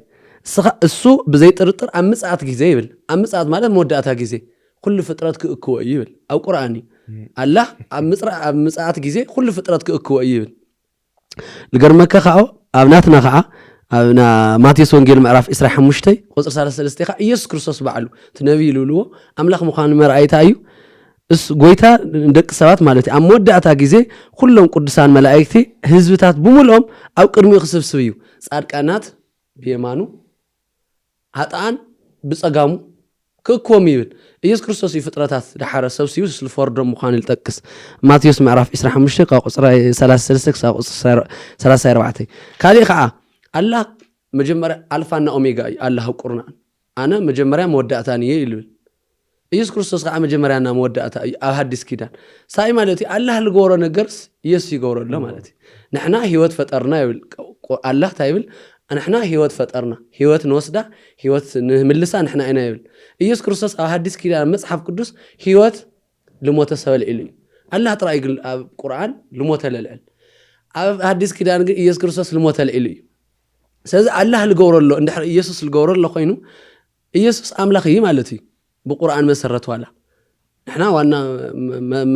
እሱ በዘይ ጥርጥር አምጻት ጊዜ ይብል አምጻት ማለት መወዳእታ ጊዜ ኩሉ ፍጥረት ክእክወ ይብል ኣብ ቁርአኒ አላህ አምጻት ጊዜ ኩሉ ፍጥረት ክእክወ ይብል ልገርመከ ካው ኣብናትና ከዓ ኣብና ማቴዎስ ወንጌል ምዕራፍ 25 ቁጥር 33 ካ ኢየሱስ ክርስቶስ ባዕሉ ትነብይ ይልዎ አምላኽ ምዃኑ መርአይታ እዩ እስ ጎይታ ደቅ ሰባት ማለት ኣብ መወዳእታ ጊዜ ኩሎም ቅዱሳን መላእክቲ ህዝብታት ብሙሉኦም ኣብ ቅድሚኡ ክስብስብ እዩ ጻድቃናት ብየማኑ ኃጥኣን ብጸጋሙ ክእክቦም ይብል ኢየሱስ ክርስቶስ ፍጥረታት ድሓረ ሰብሲዩ ስለፈርዶም ምዃኑ ይጠቅስ ማቴዎስ ምዕራፍ 25 ቁጥር 33 ቁጥር 34 ካሊእ ከዓ አላህ መጀመሪያ አልፋና ኦሜጋ አላህ ቁርአን أنا مجمريا مودعتها نيه يلبل ኢየሱስ ክርስቶስ ከዓ መጀመሪያና መወዳእታ ኣብ ሐዲስ ኪዳን ሳይ ማለት አላህ ልጎሮ ነገርስ ኢየሱስ ይጎረሎ ማለት ንሕና ህይወት ፈጠርና ይብል አላህ ታይብል ንሕና ህይወት ፈጠርና ህይወት ንወስዳ ህይወት ንምልሳ ንሕና ኢና ይብል ኢየሱስ ክርስቶስ ኣብ ሐዲስ ኪዳን መጽሐፍ ቅዱስ ህይወት ልሞተ ሰበል ኢሉ አላህ ጥራይ ግን ኣብ ቁርአን ልሞተ ለልዕል ኣብ ሐዲስ ኪዳን ግን ኢየሱስ ክርስቶስ ልሞተ ለኢሉ ስለዚ አላህ ልጎረሎ እንድሕር ኢየሱስ ልጎረሎ ኮይኑ ኢየሱስ አምላኽ እዩ ማለት እዩ بقرآن مسرت ولا إحنا وانا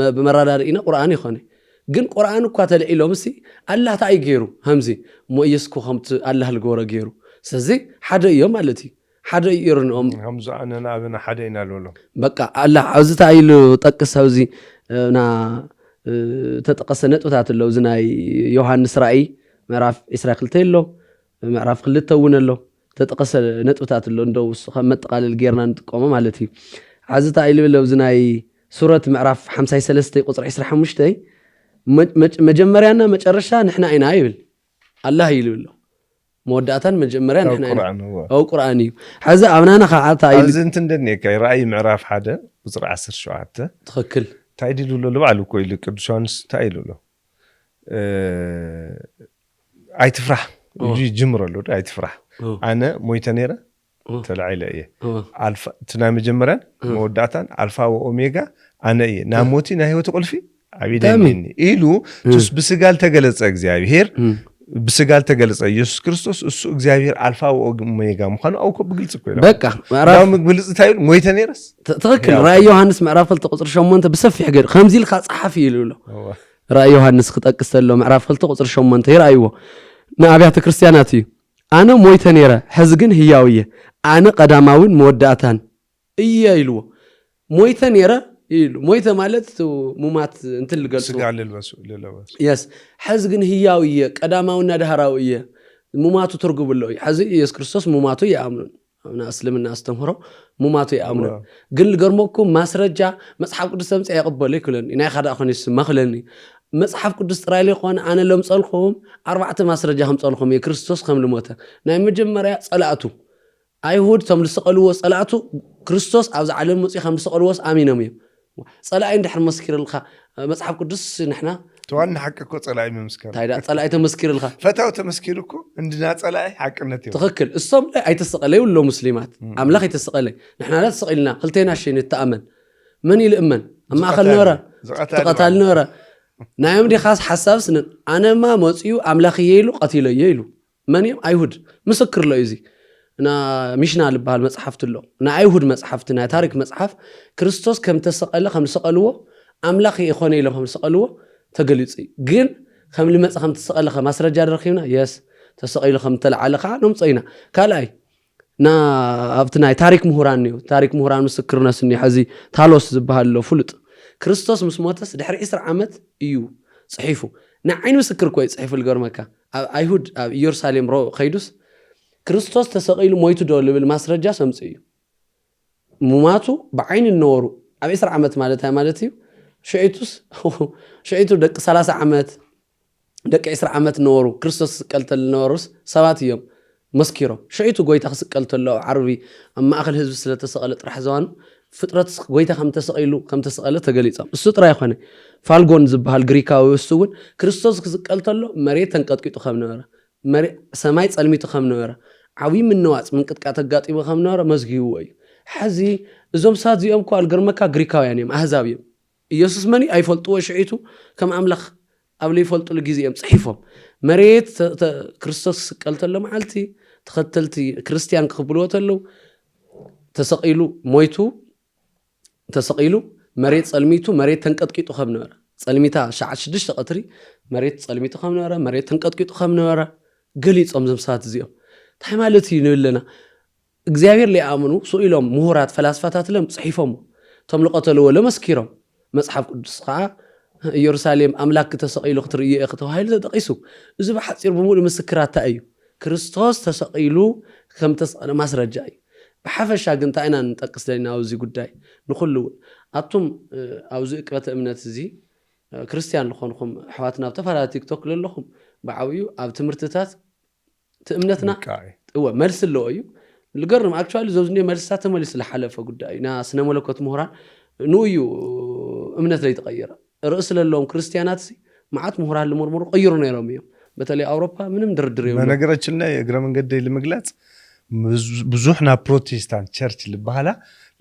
بمرادنا قرآن يخوني جن قرآن قاتل إلهم مسي الله تعي غيره همزي مو يسكو خمت الله الجورا غيره سزي حدا يوم التي حدا يرنهم همزة أنا نابنا حدا ينالونه بقى الله عاوز تعي له تقص هوزي نا تتقصنت وتعت له زناي يوحنس رأي معرف إسرائيل تيلو معرف خلته له تتقص نتوتات له ندو خمت قال الجيرنا نتقوم مالتي عزت عيل لو زناي سورة معرف 53 قصر 25 مجمريانا مجرشا نحنا عين عيل الله يلو له مودعتان مجمريانا نحنا او قراني حزا امنانا خاطا عيل زنت ندني كاي راي معرف حدا قصر 10 شعاته تخكل تايدلو له بعلو كويل قدشانس تايلو له اي تفرح يجي جمرلو اي تفرح أنا مويتانيرا تلعيلة إيه ألفا تنام جمران مودعتان ألفا وأوميغا أنا إيه ناموتي نهي وتقول في عبيدا مني إيلو تس بسقال تقلص أجزاير بسقال تقلص يسوع كريستوس السوق أجزاير ألفا وأوميغا مخانو أو كبقلص كويلا بكا لا مقبلص تايل مويتانيرس تذكر رأي يوحنس معرف التقصر شومنت بسفي حجر خمزي الخاص صحفي له رأي يوحنس خطأكس له معرف التقصر شومنت رأيه نابيات كريستياناتي أنا مويت نيرة حزقن هياوية أنا قداماون مودعتان إيه يلو مويت نيرة يلو مويت مالت وممات انت اللي قلت سقال للبس يس حزقن هياوية قداماون ندهراوية مماتو ترقب الله حزق يس كريستوس مماتو يأمنون أنا أسلم الناس تمهرو مماتو يأمنون قل لقرموكم ما سرجع مصحف قدس سمس يقبل لي كلن إنا خدا أخوني السما خلني مصحف قدس ترايلي خوان أنا لو مصالخهم 4 مسرجهم صالخهم يا كريستوس خم لموته ناي مجمريا صلاتو أيهود تم لسقلوا صلاتو كريستوس عاوز علم مصي خم لسقلوا آمينهم صلاة عند حر مسكر الخا مصحف قدس نحنا توان حقكو صلاة مسكر تايدا صلاة تمسكر الخا فتاو تمسكركو عندنا صلاة حقنتي تخكل الصوم لا أي تسقلي ولا مسلمات أملاك تسقلي نحنا لا تسقلنا خلتينا شيء نتأمن من يلأمن أما أخل نورا تقتل نورا نايم دي خاص حساب سنن أنا ما موصيو أملاخي يلو قتيل يلو من يوم أيهود مسكر له يزي أنا مشنا لبها المصحف له أنا أيهود مصحفتنا تارك مصحف كريستوس كم تسقله خم سقلوه أملاخي إخواني له خم سقلوه تقليصي جن خم لمصحف خم تسقله خم أسرجال رخينا يس تسقيله خم تلع على خانم صينا كلاي نا أبتنا تارك مهرانيو تارك مهران مسكرنا سني حزي تالوس زبها له فلت كريستوس مسموتس دحر 10 عامت ايو صحيفو نعين مسكر كويس صحيف القرمكا ايهود يرسالم رو خيدوس كريستوس تسقيل مويتو دول بالمسرجا سمصيو مماتو بعين النورو اب 10 عامت مالتها مالتي شعيتو دق 30 عامت دق 10 عامت نورو كريستوس قلت النورس 7 يوم مسكيرو شعيتو قويتا خسقلت له عربي اما اخل حزب سلتسقل طرح زوان فطرت قويتا خم تسقيلو تقليصا السطرا يخونه فالغون زبال غريكاوي وسون كريستوس خسقلت له مريت تنقطقيطو خم نوره مريت سماي صلميتو خم نوره عوي من نواص من قطقات غاطيبو خم نوره مزغيو وي حزي ازوم سات زيوم كو الغرمكا غريكاويان يم احزابيم يسوس مني ايفلطو شعيتو كم املخ قبل يفلطو لغيزيم صحيفهم مريت كريستوس قلت له معلتي تختلتي كريستيان قبلوتلو تسقيلو مويتو تسقيلو مريت صلميتو مريت تنقطقيطو خم نوره صلميتا شعت 6 قطري مريت صلميتو خم نوره مريت تنقطقيطو خم نوره غليصوم زمسات زيو ታይ ማለት ይነለና እግዚአብሔር ሊያምኑ ሱኢሎም ምሁራት ፈላስፋታት ለም ጽሒፎም ተምልቀተለው ለመስኪሮም መጽሐፍ ቅዱስ ኻ ኢየሩሳሌም አምላክ ተሰቂሉ ክትርየ እኽተዋይል ተጠቂሱ እዚ በሐፂር በሙሉ ምስክራት እዩ ክርስቶስ ተሰቂሉ ከም ተሰቀለ ማስረጃ እዩ بحفش أجنت أنا نتقص لنا أوزي قداي نخلو أتوم أوزي قبة أمنات زي كريستيان لخونكم حواتنا بتفرع تيك توك للخم بعويو أو تمرتات تأمنتنا هو مرسل له أيو ልገርም አክቹዋሊ ዘውዝኔ መልሳተ መልስ ለሐለፈ ጉዳይ ና ስነ መለኮት ምሁራን ንዩ እምነት ላይ ተቀየረ ርዕስ ለለውም ክርስቲያናት ማዓት ምሁራን ለመርመሩ ቀይሩ ነው ያለው በተለይ አውሮፓ ምንም ድርድር ይወጣ በነገራችን ላይ እግረ መንገድ ለመግለጽ ብዙህና ፕሮቴስታንት ቸርች ልባላ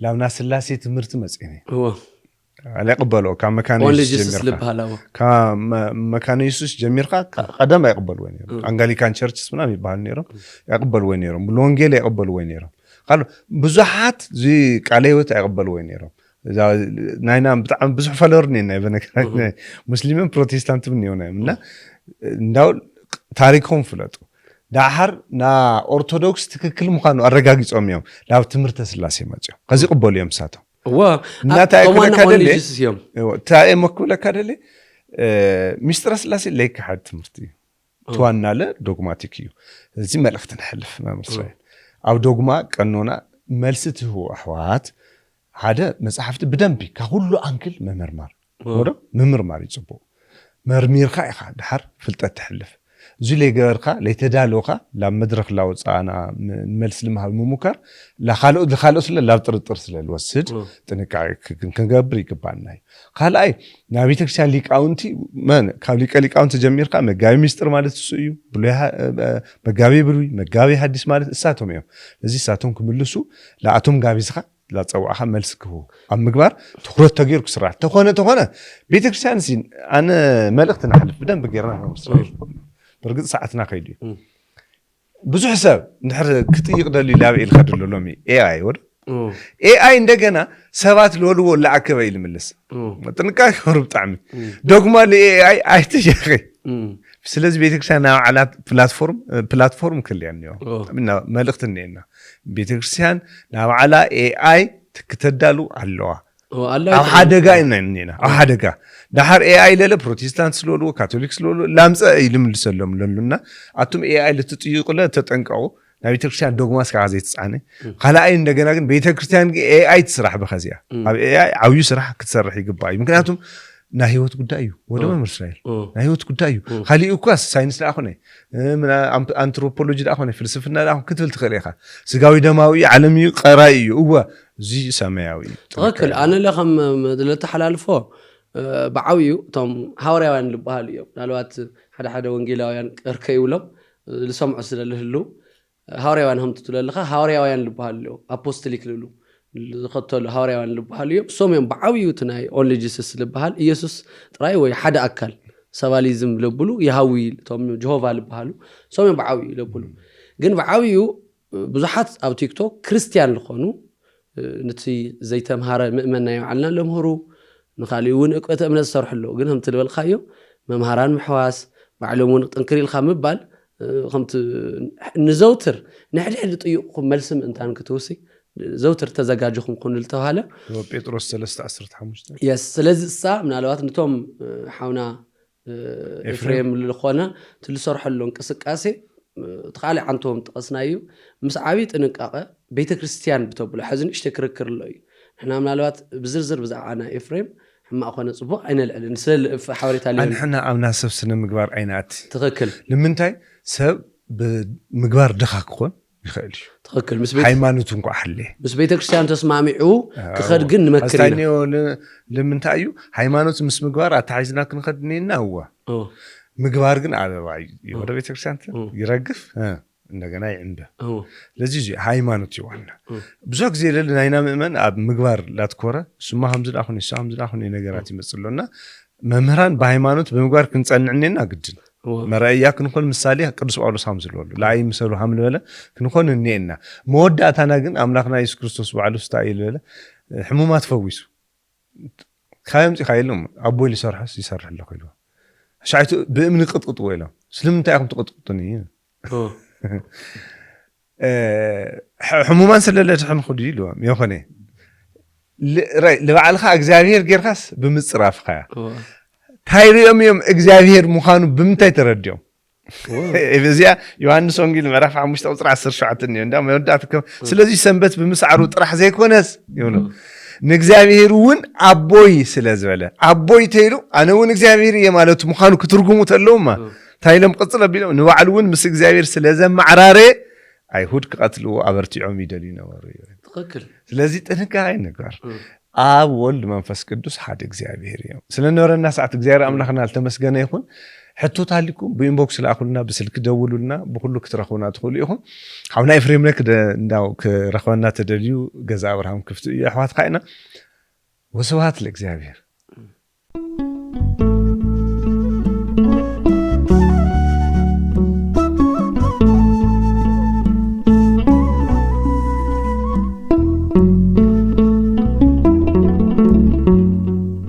ላምና ስላሴ ትምህርት መጽኔ على يقبلوا كمكان يسوس جميرك قدم يقبل وين أنجلي كان شرطس منا ميبان نيرم يقبل وين نيرم بلونجيل يقبل وين نيرم قالوا بزحات زي كاليوت يقبل وين نيرم إذا ناينا بزح فلورني نبنا مسلمين بروتستانت بنيونا منا نقول تاريخهم فلتو داحر نا أرثوذكس تكل مكانو الرجاجيس أميهم لا تمرت سلاسي ماجو قصدي قبل يوم ساتو نتاعي كذا تاعي مكولا كذا مستر سلاسي ليك حد تمرتي توانا له دوغماتيكيو زي ما لخت نحلف ما مرسل أو دوغما قانونا ملسته هو أحوات هذا مسحفت بدنبي كهولو أنكل ممرمر وده ممرمر يصبو مرمير خايخة دحر فلت تحلف زي اللي جارخا ليتدالوخا لما مدرخ لاوز أنا ملس لمها الممكر لخالو لا بترطر سلا الوسد تنكع كان جابري كباناي قال أي نبيتك شان ليك أونتي من كابليك ليك أونت جميل قام مجاوي مستر مالت سويو بلوها مجاوي بروي مجاوي حديث مالت ساتهم يوم لذي ساتهم كملسو لا أتوم جاوي سخا لا تصو أحد ملسك هو أم مقبار تخرج تغيير كسرعة تخونه بيتك شان زين أنا ملقت نحلف بدن بقيرنا إسرائيل برقد ساعتنا خيدي بزو حساب نحر كتير يقدر لي لابي الخدر لومي AI ور AI عندنا سبات لولو ولا عكبة يلملس تنكاك هرب طعمي دوغما لي AI تجري بس لازم بيتك سنة على بلاتفورم كل يعني منا ملقتني إنه بيتك سنة على AI تكتدلو علوها أو حدا قاينا إننا أو حدا قا دحر AI لله بروتستانت سلولو كاثوليك سلولو لامس يلملس لهم لنا أتوم AI لتطيق لا تتنقعوا نبي تكريستيان دوغماس كعزيت عني خلا أي ندقنا كن بيت كريستيان AI تسرح بخزية AI أو يسرح كتسرح يقبعي ممكن أتوم نهيوت قدايو وده ما مرسل نهيوت قدايو خلي أقاس ساينس لأخونه من أنثروبولوجي لأخونه فلسفة لأخونه كتب التخليقة سجاوي دماوي عالمي قرائي هو زي سماوي أكل أنا لهم دلت حلال فوق بعويو تام هاوريان لبهاليو نالوات حدا وانجيلاويان أركيولو لسمع سلله له هاوريان هم تطلع هاوريان لبهاليو أبوستليك له خطوا هاوريان لبهاليو سوميم بعويو تناي أولي جيسس لبهال يسوس تراي وي حدا أكل سواليزم لبلو يهوي تام جهوفا لبهالو سوميم بعويو لبلو جن بعويو بزحات أو تيك توك كريستيان لخونو نتي زي تمهارة مؤمنة يعلنا لمهرو نخليون أقوى من الصرح له جنهم تلو الخيو ممهران محواس معلومون تنكري الخام بال خمت نزوتر نحن طيقكم ملسم أنت عن كتوسي زوتر تزجاجكم كون التهالة بيتروس 13 يس لازم الساعة من الوقت نتوم حونا إفريم للخوانا تلصرح له انكسك أسي تخالي عنتهم تقصنايو مسعابيت انقاقه بيت كريستيان بتوبله حزن اشتكركر لي احنا من الوقت بزرزر بزعانا إفريم حما اخونا صبو عين العلن سل حواريت عليهم احنا امنا سب سنه مقبار عينات تخكل لمنتاي سب بمقبار دخاك كون يخيل تخكل مس بيت هيمانوتن كو حلي بس بيت كريستيان تسمعوا كخد جن مكرينا لمنتايو هيمانوت مس مقبار اتعايزنا كنخدنينا هو مقبار جن على وعي يورا بيت كريستيان يرقف እንደገና ይንበ ለዚህ ሃይማኖት ይዋና ብዙ ጊዜ ለናይና መመን አብ ምግባር ላትኮረ ሱማ ሐምዝዳ አሁን ይሳ ሐምዝዳ አሁን ነገራት ይመስሉና መምህራን በሃይማኖት በምግባር ክንጸንዕኔና ግድን መራያ ክንኮን ምሳሌ ቅዱስ ጳውሎስ ሐምዝሉ ላይ ምሰሉ ሐምል በለ ክንኮን እኔና መወዳታና ግን አምላክና ኢየሱስ ክርስቶስ በዓሉ ስታይል በለ ህሙማት ፈዊሱ ካይምጽ ካይሉም አቦ ሊሰርሐስ ይሰርሕ ለከሉ ሻይቱ በእምነ ቅጥቅጥ ወይላ ስለምንታይ አሁን ተቅጥቅጥኒ حمومان سلالة حن خدي له يخني لبعلها إجزاهير جرخس بمصرف خيا تايريوم يوم إجزاهير مخانو بمتى ترديهم إذا يوحنا سونجيل مرافع مش توصل 10 شعتني عندما يودعتكم سلازي سنبت بمسعرو طرح زي كونس يقولو نجزاهير ون أبوي سلاز ولا أبوي تيرو أنا ون إجزاهير يمالو مخانو كترجمو تلوما تايلم قصلا بينهم نوعلون مس إجزاهير سلازم معرارة ኣይሁድ ክቀትልዎ ኣበርቲዖም ይደልዩ ነበሩ እዩ ትክክል ስለዚህ ጥንቃቄ ነገር ኣብ ወልድ መንፈስ ቅዱስ ሓደ እግዚአብሔር እዩ ስለነበረና ሰዓት እግዚአብሔር አምላክና አልተመስገነ ይሁን ሕቶት አልኩም በኢንቦክስ ላኩልና በስልክ ደውሉልና በሁሉ ክትረኹና ትኹሉ ይሁን ሓውና ኤፍሬም ነክ እንዳው ክረኸበና ተደልዩ ገዛ አብርሃም ክፍት እዩ ኣሕዋት ካይና ወስብሐት ለእግዚአብሔር